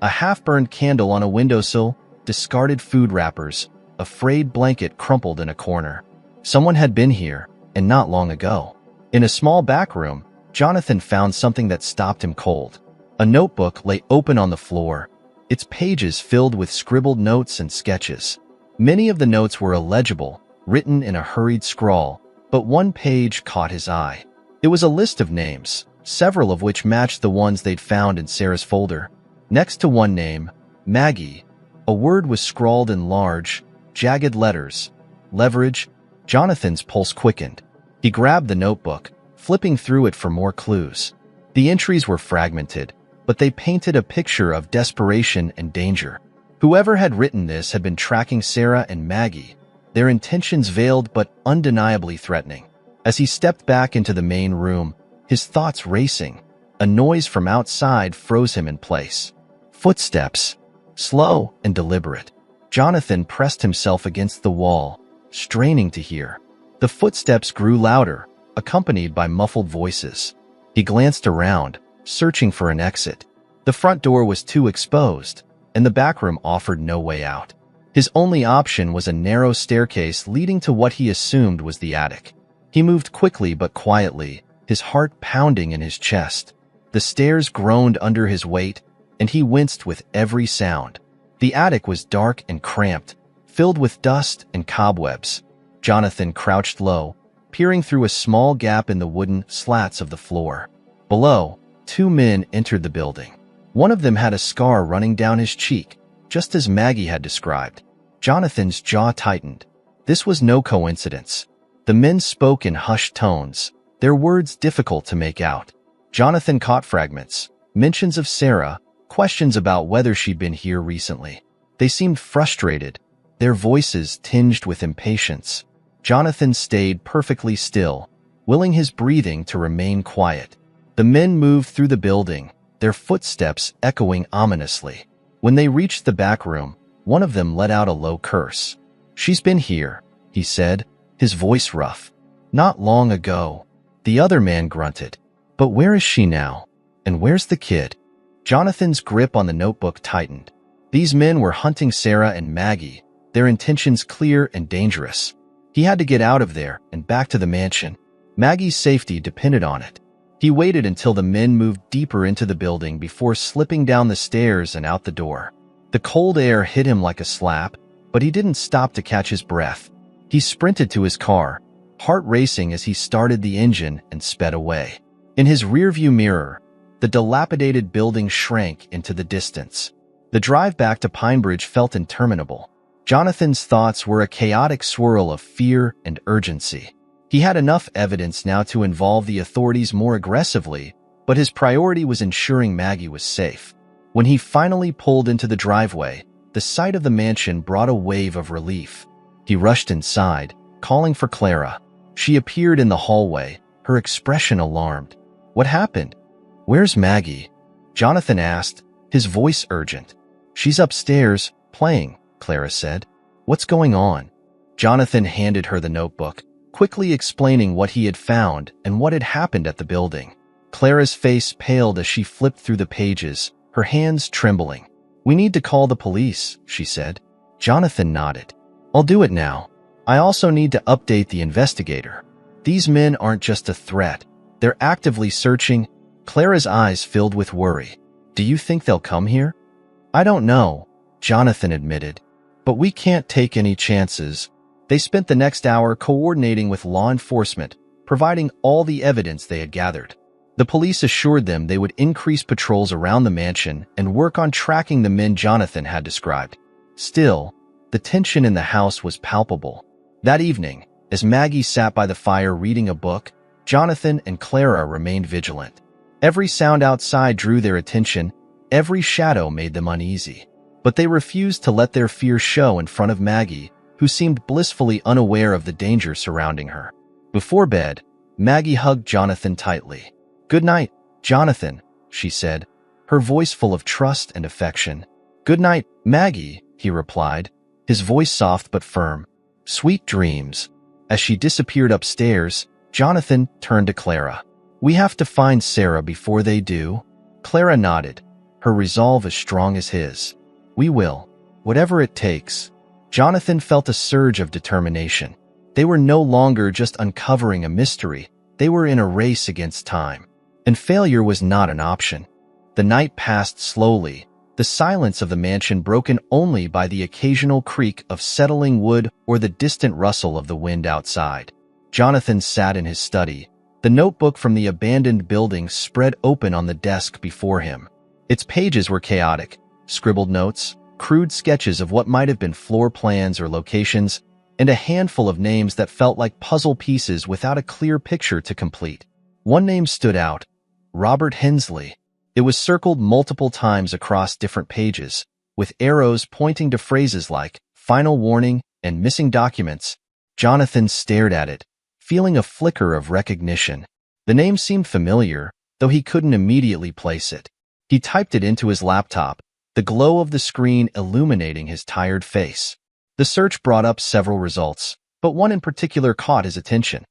A half-burned candle on a windowsill, discarded food wrappers, a frayed blanket crumpled in a corner. Someone had been here, and not long ago. In a small back room, Jonathan found something that stopped him cold. A notebook lay open on the floor, its pages filled with scribbled notes and sketches. Many of the notes were illegible, written in a hurried scrawl, but one page caught his eye. It was a list of names, several of which matched the ones they'd found in Sarah's folder. Next to one name, Maggie, a word was scrawled in large, jagged letters. Leverage. Jonathan's pulse quickened. He grabbed the notebook, flipping through it for more clues. The entries were fragmented, but they painted a picture of desperation and danger. Whoever had written this had been tracking Sarah and Maggie, their intentions veiled but undeniably threatening. As he stepped back into the main room, his thoughts racing, a noise from outside froze him in place. Footsteps, slow and deliberate. Jonathan pressed himself against the wall, straining to hear. The footsteps grew louder, accompanied by muffled voices. He glanced around, searching for an exit. The front door was too exposed, and the back room offered no way out. His only option was a narrow staircase leading to what he assumed was the attic. He moved quickly but quietly, his heart pounding in his chest. The stairs groaned under his weight, and he winced with every sound. The attic was dark and cramped, filled with dust and cobwebs. Jonathan crouched low, peering through a small gap in the wooden slats of the floor. Below, two men entered the building. One of them had a scar running down his cheek, just as Maggie had described. Jonathan's jaw tightened. This was no coincidence. The men spoke in hushed tones, their words difficult to make out. Jonathan caught fragments, mentions of Sarah, questions about whether she'd been here recently. They seemed frustrated, their voices tinged with impatience. Jonathan stayed perfectly still, willing his breathing to remain quiet. The men moved through the building, their footsteps echoing ominously. When they reached the back room, one of them let out a low curse. "She's been here," he said, his voice rough. "Not long ago." The other man grunted. "But where is she now? And where's the kid?" Jonathan's grip on the notebook tightened. These men were hunting Sarah and Maggie, their intentions clear and dangerous. He had to get out of there and back to the mansion. Maggie's safety depended on it. He waited until the men moved deeper into the building before slipping down the stairs and out the door. The cold air hit him like a slap, but he didn't stop to catch his breath. He sprinted to his car, heart racing as he started the engine and sped away. In his rearview mirror, the dilapidated building shrank into the distance. The drive back to Pinebridge felt interminable. Jonathan's thoughts were a chaotic swirl of fear and urgency. He had enough evidence now to involve the authorities more aggressively, but his priority was ensuring Maggie was safe. When he finally pulled into the driveway, the sight of the mansion brought a wave of relief. He rushed inside, calling for Clara. She appeared in the hallway, her expression alarmed. "What happened? Where's Maggie?" Jonathan asked, his voice urgent. "She's upstairs, playing," Clara said. "What's going on?" Jonathan handed her the notebook, quickly explaining what he had found and what had happened at the building. Clara's face paled as she flipped through the pages, her hands trembling. "We need to call the police," she said. Jonathan nodded. "I'll do it now. I also need to update the investigator. These men aren't just a threat. They're actively searching." Clara's eyes filled with worry. "Do you think they'll come here?" "I don't know," Jonathan admitted. "But we can't take any chances." They spent the next hour coordinating with law enforcement, providing all the evidence they had gathered. The police assured them they would increase patrols around the mansion and work on tracking the men Jonathan had described. Still, the tension in the house was palpable. That evening, as Maggie sat by the fire reading a book, Jonathan and Clara remained vigilant. Every sound outside drew their attention, every shadow made them uneasy. But they refused to let their fear show in front of Maggie, who seemed blissfully unaware of the danger surrounding her. Before bed, Maggie hugged Jonathan tightly. "Good night, Jonathan," she said, her voice full of trust and affection. "Good night, Maggie," he replied, his voice soft but firm. "Sweet dreams." As she disappeared upstairs, Jonathan turned to Clara. "We have to find Sarah before they do." Clara nodded, her resolve as strong as his. "We will." Whatever it takes. Jonathan felt a surge of determination. They were no longer just uncovering a mystery, they were in a race against time. And failure was not an option. The night passed slowly, the silence of the mansion broken only by the occasional creak of settling wood or the distant rustle of the wind outside. Jonathan sat in his study, the notebook from the abandoned building spread open on the desk before him. Its pages were chaotic, scribbled notes, crude sketches of what might have been floor plans or locations, and a handful of names that felt like puzzle pieces without a clear picture to complete. One name stood out: Robert Hensley. It was circled multiple times across different pages, with arrows pointing to phrases like "final warning" and "missing documents." Jonathan stared at it, feeling a flicker of recognition. The name seemed familiar, though he couldn't immediately place it. He typed it into his laptop, the glow of the screen illuminating his tired face. The search brought up several results, but one in particular caught his attention: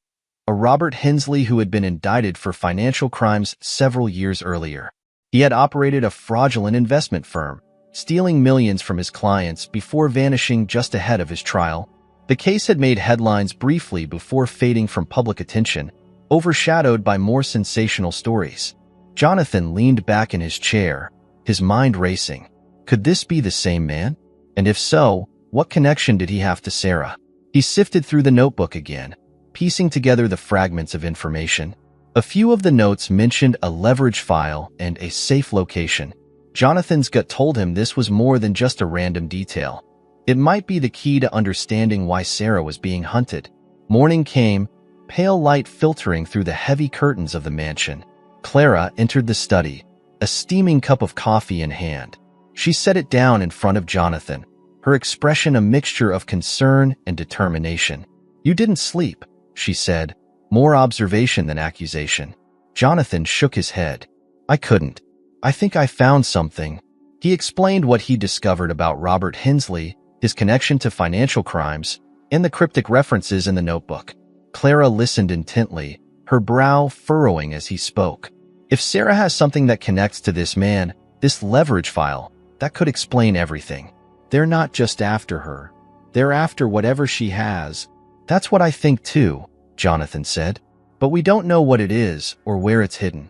a Robert Hensley who had been indicted for financial crimes several years earlier. He had operated a fraudulent investment firm, stealing millions from his clients before vanishing just ahead of his trial. The case had made headlines briefly before fading from public attention, overshadowed by more sensational stories. Jonathan leaned back in his chair, his mind racing. Could this be the same man? And if so, what connection did he have to Sarah? He sifted through the notebook again, piecing together the fragments of information. A few of the notes mentioned a leverage file and a safe location. Jonathan's gut told him this was more than just a random detail. It might be the key to understanding why Sarah was being hunted. Morning came, pale light filtering through the heavy curtains of the mansion. Clara entered the study, a steaming cup of coffee in hand. She set it down in front of Jonathan, her expression a mixture of concern and determination. "You didn't sleep," she said, more observation than accusation. Jonathan shook his head. "I couldn't. I think I found something." He explained what he discovered about Robert Hensley, his connection to financial crimes, and the cryptic references in the notebook. Clara listened intently, her brow furrowing as he spoke. If Sarah has something that connects to this man, this leverage file, that could explain everything. They're not just after her. They're after whatever she has. "That's what I think too," Jonathan said. "But we don't know what it is or where it's hidden.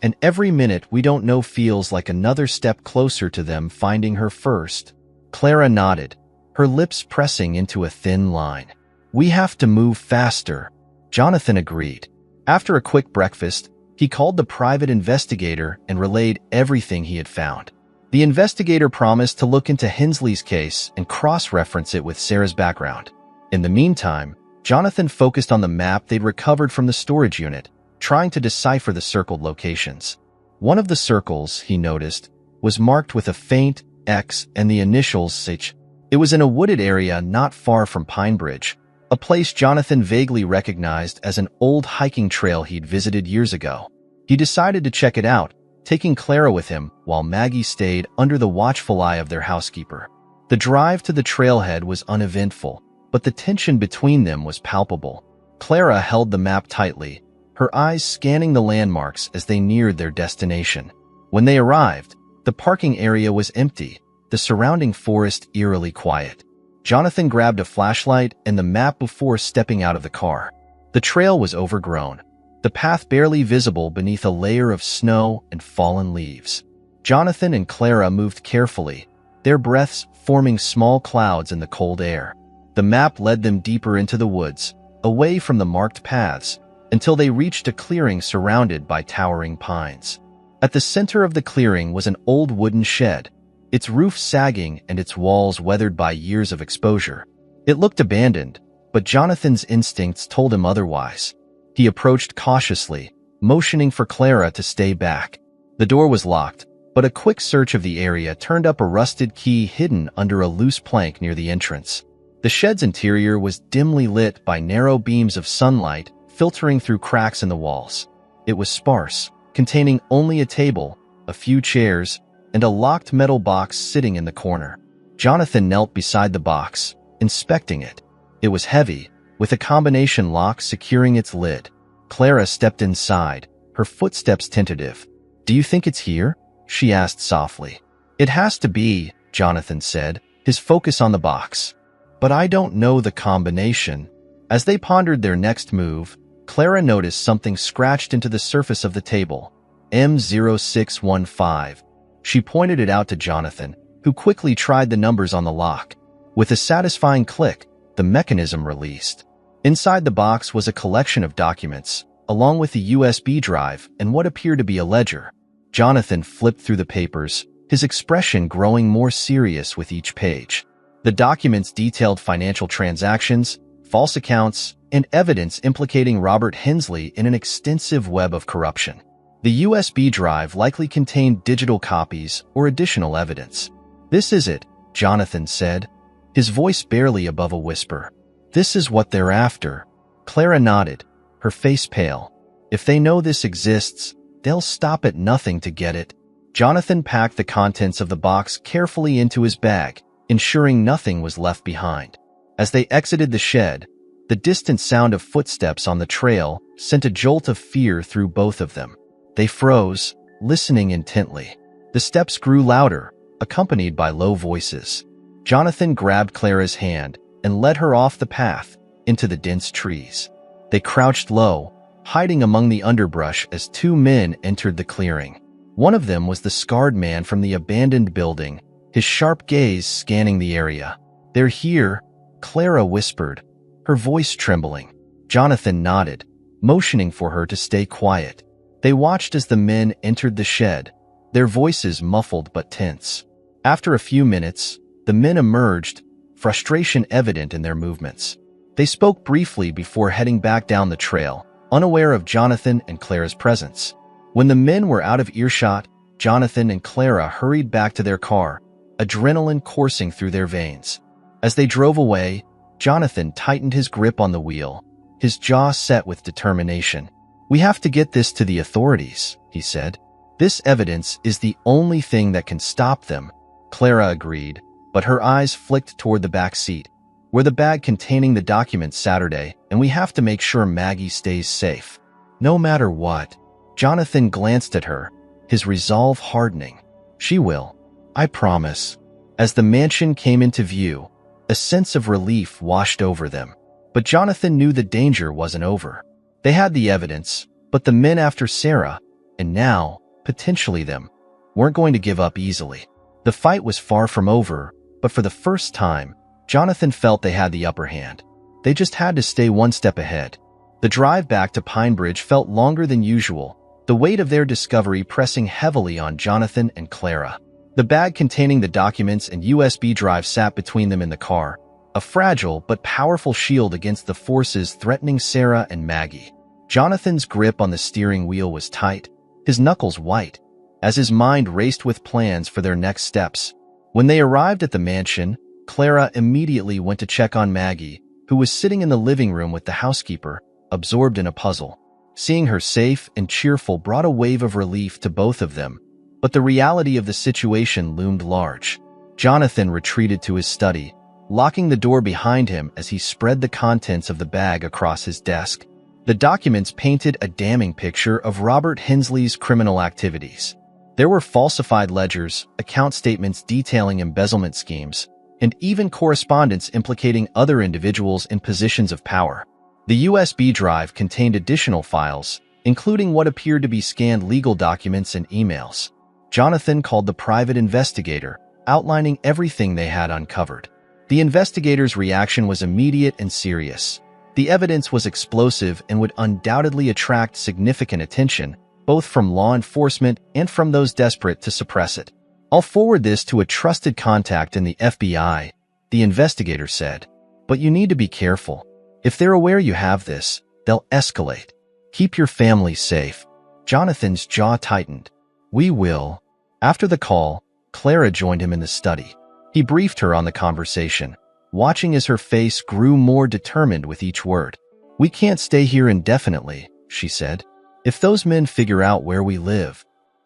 And every minute we don't know feels like another step closer to them finding her first." Clara nodded, her lips pressing into a thin line. "We have to move faster." Jonathan agreed. After a quick breakfast, he called the private investigator and relayed everything he had found. The investigator promised to look into Hensley's case and cross-reference it with Sarah's background. In the meantime, Jonathan focused on the map they'd recovered from the storage unit, trying to decipher the circled locations. One of the circles, he noticed, was marked with a faint X and the initials SH. It was in a wooded area not far from Pinebridge, a place Jonathan vaguely recognized as an old hiking trail he'd visited years ago. He decided to check it out, taking Clara with him while Maggie stayed under the watchful eye of their housekeeper. The drive to the trailhead was uneventful, but the tension between them was palpable. Clara held the map tightly, her eyes scanning the landmarks as they neared their destination. When they arrived, the parking area was empty, the surrounding forest eerily quiet. Jonathan grabbed a flashlight and the map before stepping out of the car. The trail was overgrown, the path barely visible beneath a layer of snow and fallen leaves. Jonathan and Clara moved carefully, their breaths forming small clouds in the cold air. The map led them deeper into the woods, away from the marked paths, until they reached a clearing surrounded by towering pines. At the center of the clearing was an old wooden shed, its roof sagging and its walls weathered by years of exposure. It looked abandoned, but Jonathan's instincts told him otherwise. He approached cautiously, motioning for Clara to stay back. The door was locked, but a quick search of the area turned up a rusted key hidden under a loose plank near the entrance. The shed's interior was dimly lit by narrow beams of sunlight filtering through cracks in the walls. It was sparse, containing only a table, a few chairs, and a locked metal box sitting in the corner. Jonathan knelt beside the box, inspecting it. It was heavy, with a combination lock securing its lid. Clara stepped inside, her footsteps tentative. "Do you think it's here?" she asked softly. "It has to be," Jonathan said, his focus on the box. But I don't know the combination. As they pondered their next move, Clara noticed something scratched into the surface of the table. M0615. She pointed it out to Jonathan, who quickly tried the numbers on the lock. With a satisfying click, the mechanism released. Inside the box was a collection of documents, along with a USB drive and what appeared to be a ledger. Jonathan flipped through the papers, his expression growing more serious with each page. The documents detailed financial transactions, false accounts, and evidence implicating Robert Hensley in an extensive web of corruption. The USB drive likely contained digital copies or additional evidence. "This is it," Jonathan said, his voice barely above a whisper. "This is what they're after." Clara nodded, her face pale. "If they know this exists, they'll stop at nothing to get it." Jonathan packed the contents of the box carefully into his bag, ensuring nothing was left behind. As they exited the shed, the distant sound of footsteps on the trail sent a jolt of fear through both of them. They froze, listening intently. The steps grew louder, accompanied by low voices. Jonathan grabbed Clara's hand and led her off the path into the dense trees. They crouched low, hiding among the underbrush as two men entered the clearing. One of them was the scarred man from the abandoned building, his sharp gaze scanning the area. "They're here," Clara whispered, her voice trembling. Jonathan nodded, motioning for her to stay quiet. They watched as the men entered the shed, their voices muffled but tense. After a few minutes, the men emerged, frustration evident in their movements. They spoke briefly before heading back down the trail, unaware of Jonathan and Clara's presence. When the men were out of earshot, Jonathan and Clara hurried back to their car, adrenaline coursing through their veins. As they drove away, Jonathan tightened his grip on the wheel, his jaw set with determination. "We have to get this to the authorities," he said. "This evidence is the only thing that can stop them." Clara agreed, but her eyes flicked toward the back seat, where the bag containing the documents Saturday, "and we have to make sure Maggie stays safe. No matter what." Jonathan glanced at her, his resolve hardening. "She will. I promise." As the mansion came into view, a sense of relief washed over them. But Jonathan knew the danger wasn't over. They had the evidence, but the men after Sarah, and now, potentially them, weren't going to give up easily. The fight was far from over, but for the first time, Jonathan felt they had the upper hand. They just had to stay one step ahead. The drive back to Pinebridge felt longer than usual, the weight of their discovery pressing heavily on Jonathan and Clara. The bag containing the documents and USB drive sat between them in the car, a fragile but powerful shield against the forces threatening Sarah and Maggie. Jonathan's grip on the steering wheel was tight, his knuckles white, as his mind raced with plans for their next steps. When they arrived at the mansion, Clara immediately went to check on Maggie, who was sitting in the living room with the housekeeper, absorbed in a puzzle. Seeing her safe and cheerful brought a wave of relief to both of them, but the reality of the situation loomed large. Jonathan retreated to his study, locking the door behind him as he spread the contents of the bag across his desk. The documents painted a damning picture of Robert Hensley's criminal activities. There were falsified ledgers, account statements detailing embezzlement schemes, and even correspondence implicating other individuals in positions of power. The USB drive contained additional files, including what appeared to be scanned legal documents and emails. Jonathan called the private investigator, outlining everything they had uncovered. The investigator's reaction was immediate and serious. The evidence was explosive and would undoubtedly attract significant attention, both from law enforcement and from those desperate to suppress it. "I'll forward this to a trusted contact in the FBI," the investigator said. "But you need to be careful. If they're aware you have this, they'll escalate. Keep your family safe." Jonathan's jaw tightened. "We will." After the call, Clara joined him in the study. He briefed her on the conversation, watching as her face grew more determined with each word. "We can't stay here indefinitely," she said. "If those men figure out where we live—"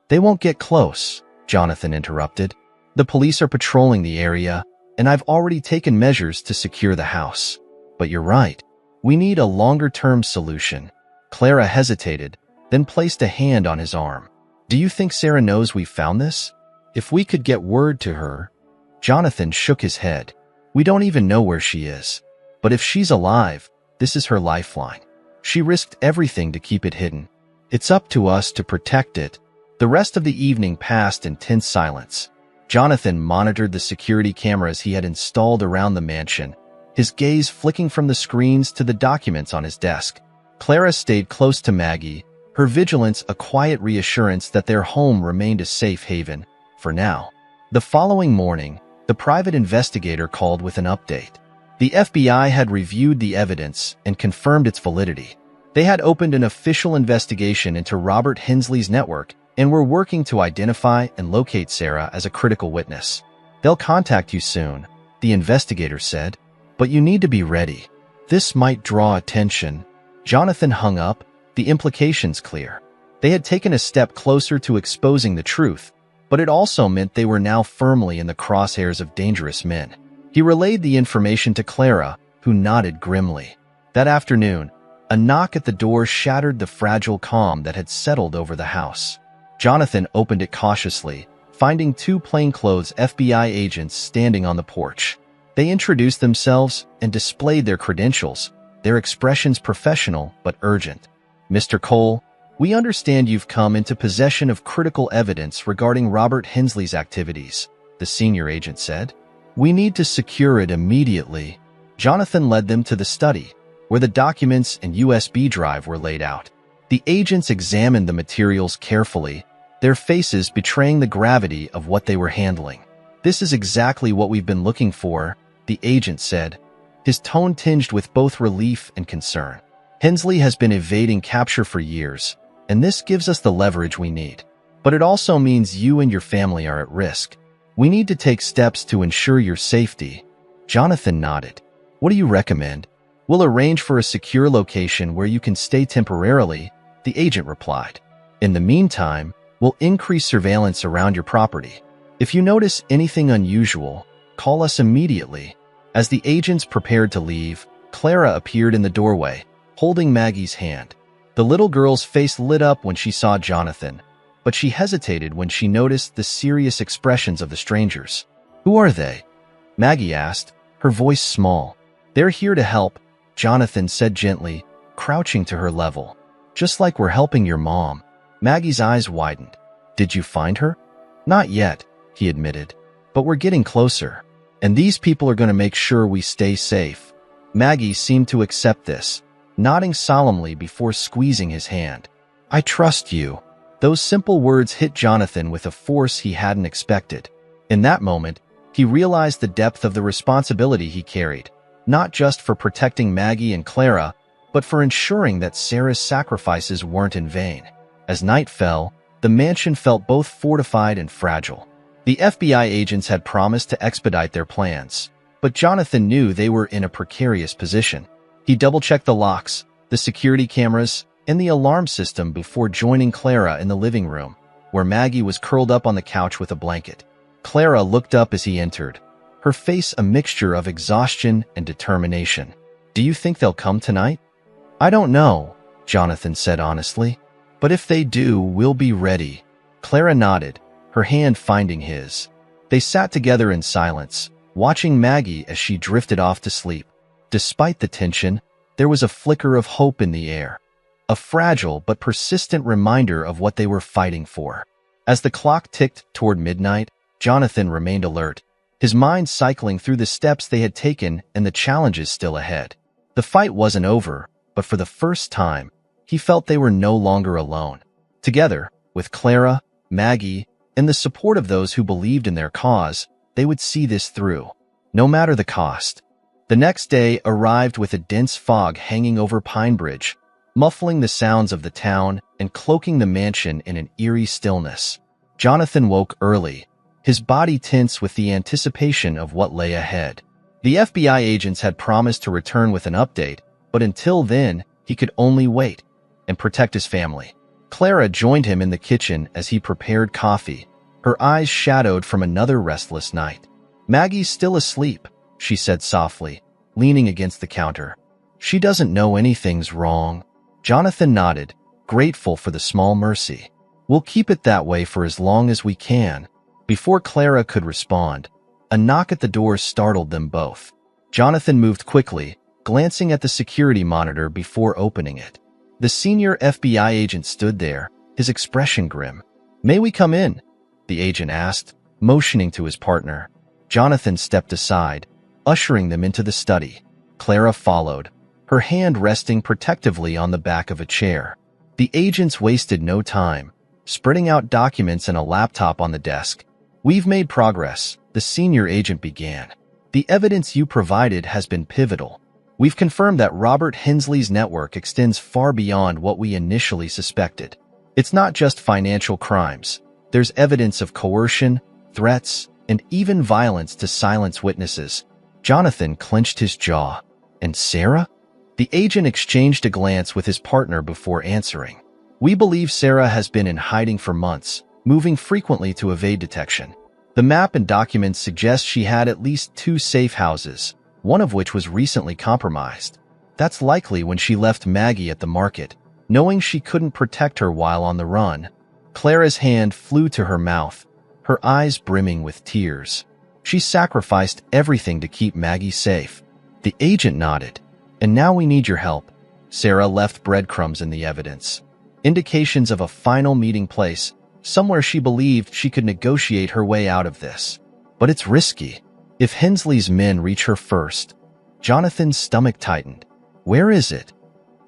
"They won't get close," Jonathan interrupted. "The police are patrolling the area, and I've already taken measures to secure the house. But you're right. We need a longer-term solution." Clara hesitated, then placed a hand on his arm. "Do you think Sarah knows we found this? If we could get word to her—" Jonathan shook his head. We don't even know where she is. But if she's alive, this is her lifeline. She risked everything to keep it hidden. It's up to us to protect it. The rest of the evening passed in tense silence. Jonathan monitored the security cameras he had installed around the mansion, his gaze flicking from the screens to the documents on his desk. Clara stayed close to Maggie, her vigilance a quiet reassurance that their home remained a safe haven, for now. The following morning, the private investigator called with an update. The FBI had reviewed the evidence and confirmed its validity. They had opened an official investigation into Robert Hensley's network and were working to identify and locate Sarah as a critical witness. They'll contact you soon, the investigator said, but you need to be ready. This might draw attention. Jonathan hung up, the implications clear. They had taken a step closer to exposing the truth, but it also meant they were now firmly in the crosshairs of dangerous men. He relayed the information to Clara, who nodded grimly. That afternoon, a knock at the door shattered the fragile calm that had settled over the house. Jonathan opened it cautiously, finding two plainclothes FBI agents standing on the porch. They introduced themselves and displayed their credentials, their expressions professional but urgent. Mr. Cole, we understand you've come into possession of critical evidence regarding Robert Hensley's activities, the senior agent said. We need to secure it immediately. Jonathan led them to the study, where the documents and USB drive were laid out. The agents examined the materials carefully, their faces betraying the gravity of what they were handling. This is exactly what we've been looking for, the agent said, his tone tinged with both relief and concern. Hensley has been evading capture for years, and this gives us the leverage we need. But it also means you and your family are at risk. We need to take steps to ensure your safety. Jonathan nodded. What do you recommend? We'll arrange for a secure location where you can stay temporarily, the agent replied. In the meantime, we'll increase surveillance around your property. If you notice anything unusual, call us immediately. As the agents prepared to leave, Clara appeared in the doorway, holding Maggie's hand. The little girl's face lit up when she saw Jonathan, but she hesitated when she noticed the serious expressions of the strangers. Who are they? Maggie asked, her voice small. They're here to help, Jonathan said gently, crouching to her level. Just like we're helping your mom. Maggie's eyes widened. Did you find her? Not yet, he admitted, but we're getting closer. And these people are going to make sure we stay safe. Maggie seemed to accept this, nodding solemnly before squeezing his hand. I trust you. Those simple words hit Jonathan with a force he hadn't expected. In that moment, he realized the depth of the responsibility he carried, not just for protecting Maggie and Clara, but for ensuring that Sarah's sacrifices weren't in vain. As night fell, the mansion felt both fortified and fragile. The FBI agents had promised to expedite their plans, but Jonathan knew they were in a precarious position. He double-checked the locks, the security cameras, and the alarm system before joining Clara in the living room, where Maggie was curled up on the couch with a blanket. Clara looked up as he entered, her face a mixture of exhaustion and determination. Do you think they'll come tonight? I don't know, Jonathan said honestly. But if they do, we'll be ready. Clara nodded, her hand finding his. They sat together in silence, watching Maggie as she drifted off to sleep. Despite the tension, there was a flicker of hope in the air. A fragile but persistent reminder of what they were fighting for. As the clock ticked toward midnight, Jonathan remained alert, his mind cycling through the steps they had taken and the challenges still ahead. The fight wasn't over, but for the first time, he felt they were no longer alone. Together, with Clara, Maggie, and the support of those who believed in their cause, they would see this through, no matter the cost. The next day arrived with a dense fog hanging over Pinebridge, muffling the sounds of the town and cloaking the mansion in an eerie stillness. Jonathan woke early, his body tense with the anticipation of what lay ahead. The FBI agents had promised to return with an update, but until then, he could only wait and protect his family. Clara joined him in the kitchen as he prepared coffee, her eyes shadowed from another restless night. Maggie's still asleep, she said softly, leaning against the counter. She doesn't know anything's wrong. Jonathan nodded, grateful for the small mercy. We'll keep it that way for as long as we can. Before Clara could respond, A knock at the door startled them both. Jonathan moved quickly, glancing at the security monitor before opening it. The senior FBI agent stood there, his expression grim. "May we come in?" the agent asked, motioning to his partner. Jonathan stepped aside, ushering them into the study. Clara followed, her hand resting protectively on the back of a chair. The agents wasted no time, spreading out documents and a laptop on the desk. "We've made progress," the senior agent began. "The evidence you provided has been pivotal. We've confirmed that Robert Hensley's network extends far beyond what we initially suspected. It's not just financial crimes. There's evidence of coercion, threats, and even violence to silence witnesses." Jonathan clenched his jaw. "And Sarah?" The agent exchanged a glance with his partner before answering. "We believe Sarah has been in hiding for months, moving frequently to evade detection. The map and documents suggest she had at least 2 safe houses, one of which was recently compromised. That's likely when she left Maggie at the market, knowing she couldn't protect her while on the run." Clara's hand flew to her mouth, her eyes brimming with tears. "She sacrificed everything to keep Maggie safe." The agent nodded. "And now we need your help." Sarah left breadcrumbs in the evidence, indications of a final meeting place, somewhere she believed she could negotiate her way out of this. But it's risky. If Hensley's men reach her first. Jonathan's stomach tightened. "Where is it?"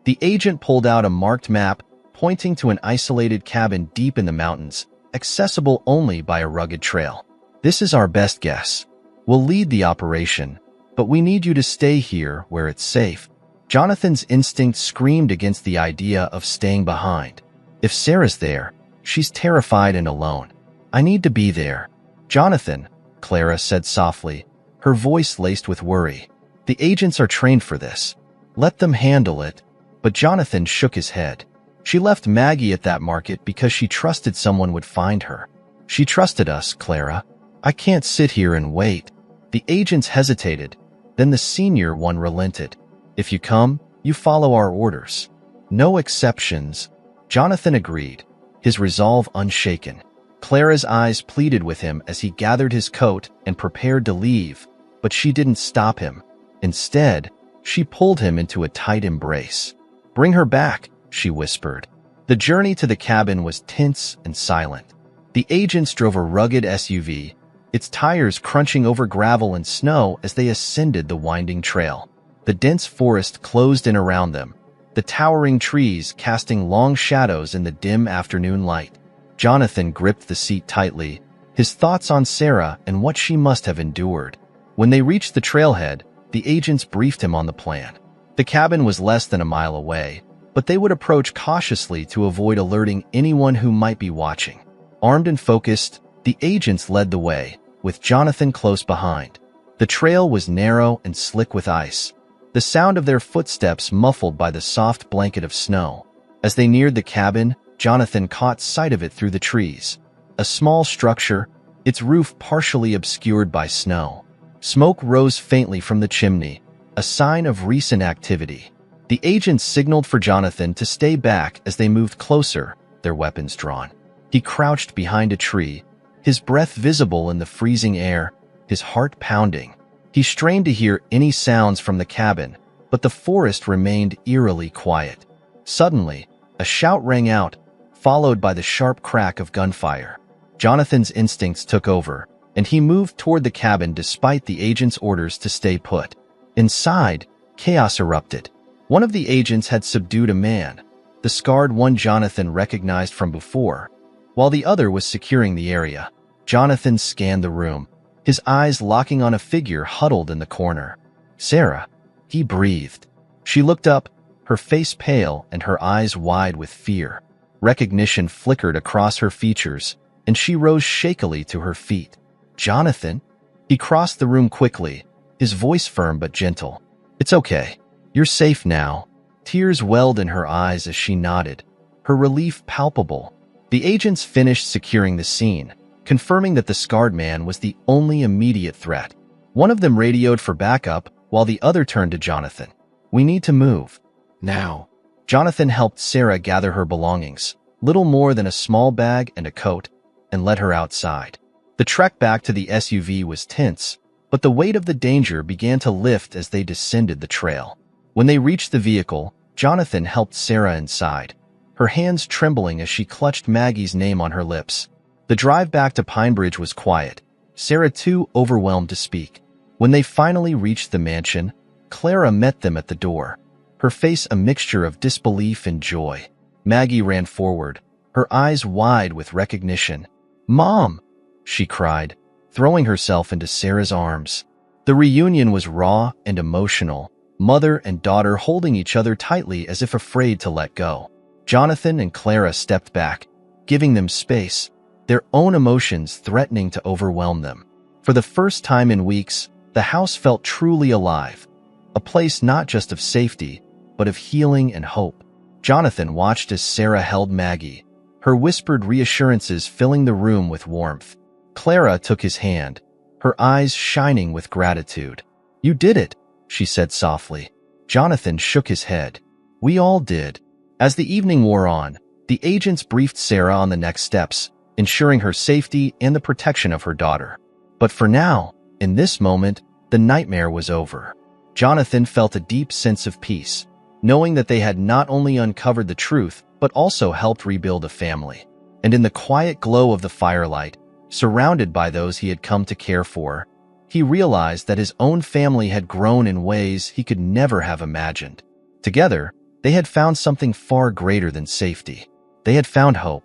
The agent pulled out a marked map, pointing to an isolated cabin deep in the mountains, accessible only by a rugged trail. "This is our best guess. We'll lead the operation, but we need you to stay here where it's safe." Jonathan's instinct screamed against the idea of staying behind. If Sarah's there, she's terrified and alone. "I need to be there." "Jonathan," Clara said softly, her voice laced with worry. "The agents are trained for this. Let them handle it." But Jonathan shook his head. "She left Maggie at that market because she trusted someone would find her. She trusted us, Clara. I can't sit here and wait." The agents hesitated. Then the senior one relented. "If you come, you follow our orders. No exceptions." Jonathan agreed, his resolve unshaken. Clara's eyes pleaded with him as he gathered his coat and prepared to leave, but she didn't stop him. Instead, she pulled him into a tight embrace. "Bring her back," she whispered. The journey to the cabin was tense and silent. The agents drove a rugged SUV, its tires crunching over gravel and snow as they ascended the winding trail. The dense forest closed in around them, the towering trees casting long shadows in the dim afternoon light. Jonathan gripped the seat tightly, his thoughts on Sarah and what she must have endured. When they reached the trailhead, the agents briefed him on the plan. The cabin was less than a mile away, but they would approach cautiously to avoid alerting anyone who might be watching. Armed and focused, the agents led the way, with Jonathan close behind. The trail was narrow and slick with ice, the sound of their footsteps muffled by the soft blanket of snow. As they neared the cabin, Jonathan caught sight of it through the trees. A small structure, its roof partially obscured by snow. Smoke rose faintly from the chimney, a sign of recent activity. The agents signaled for Jonathan to stay back as they moved closer, their weapons drawn. He crouched behind a tree, his breath visible in the freezing air, his heart pounding. He strained to hear any sounds from the cabin, but the forest remained eerily quiet. Suddenly, a shout rang out, followed by the sharp crack of gunfire. Jonathan's instincts took over, and he moved toward the cabin despite the agent's orders to stay put. Inside, chaos erupted. One of the agents had subdued a man, the scarred one Jonathan recognized from before, while the other was securing the area. Jonathan scanned the room, his eyes locking on a figure huddled in the corner. "Sarah," he breathed. She looked up, her face pale and her eyes wide with fear. Recognition flickered across her features, and she rose shakily to her feet. "Jonathan?" He crossed the room quickly, his voice firm but gentle. "It's okay. You're safe now." Tears welled in her eyes as she nodded, her relief palpable. The agents finished securing the scene, confirming that the scarred man was the only immediate threat. One of them radioed for backup, while the other turned to Jonathan. "We need to move. Now." Jonathan helped Sarah gather her belongings, little more than a small bag and a coat, and led her outside. The trek back to the SUV was tense, but the weight of the danger began to lift as they descended the trail. When they reached the vehicle, Jonathan helped Sarah inside, her hands trembling as she clutched Maggie's name on her lips. The drive back to Pinebridge was quiet, Sarah too overwhelmed to speak. When they finally reached the mansion, Clara met them at the door, her face a mixture of disbelief and joy. Maggie ran forward, her eyes wide with recognition. "Mom!" she cried, throwing herself into Sarah's arms. The reunion was raw and emotional, mother and daughter holding each other tightly as if afraid to let go. Jonathan and Clara stepped back, giving them space, their own emotions threatening to overwhelm them. For the first time in weeks, the house felt truly alive, a place not just of safety, but of healing and hope. Jonathan watched as Sarah held Maggie, her whispered reassurances filling the room with warmth. Clara took his hand, her eyes shining with gratitude. "You did it," she said softly. Jonathan shook his head. "We all did." As the evening wore on, the agents briefed Sarah on the next steps, ensuring her safety and the protection of her daughter. But for now, in this moment, the nightmare was over. Jonathan felt a deep sense of peace, knowing that they had not only uncovered the truth, but also helped rebuild a family. And in the quiet glow of the firelight, surrounded by those he had come to care for, he realized that his own family had grown in ways he could never have imagined. Together, they had found something far greater than safety. They had found hope.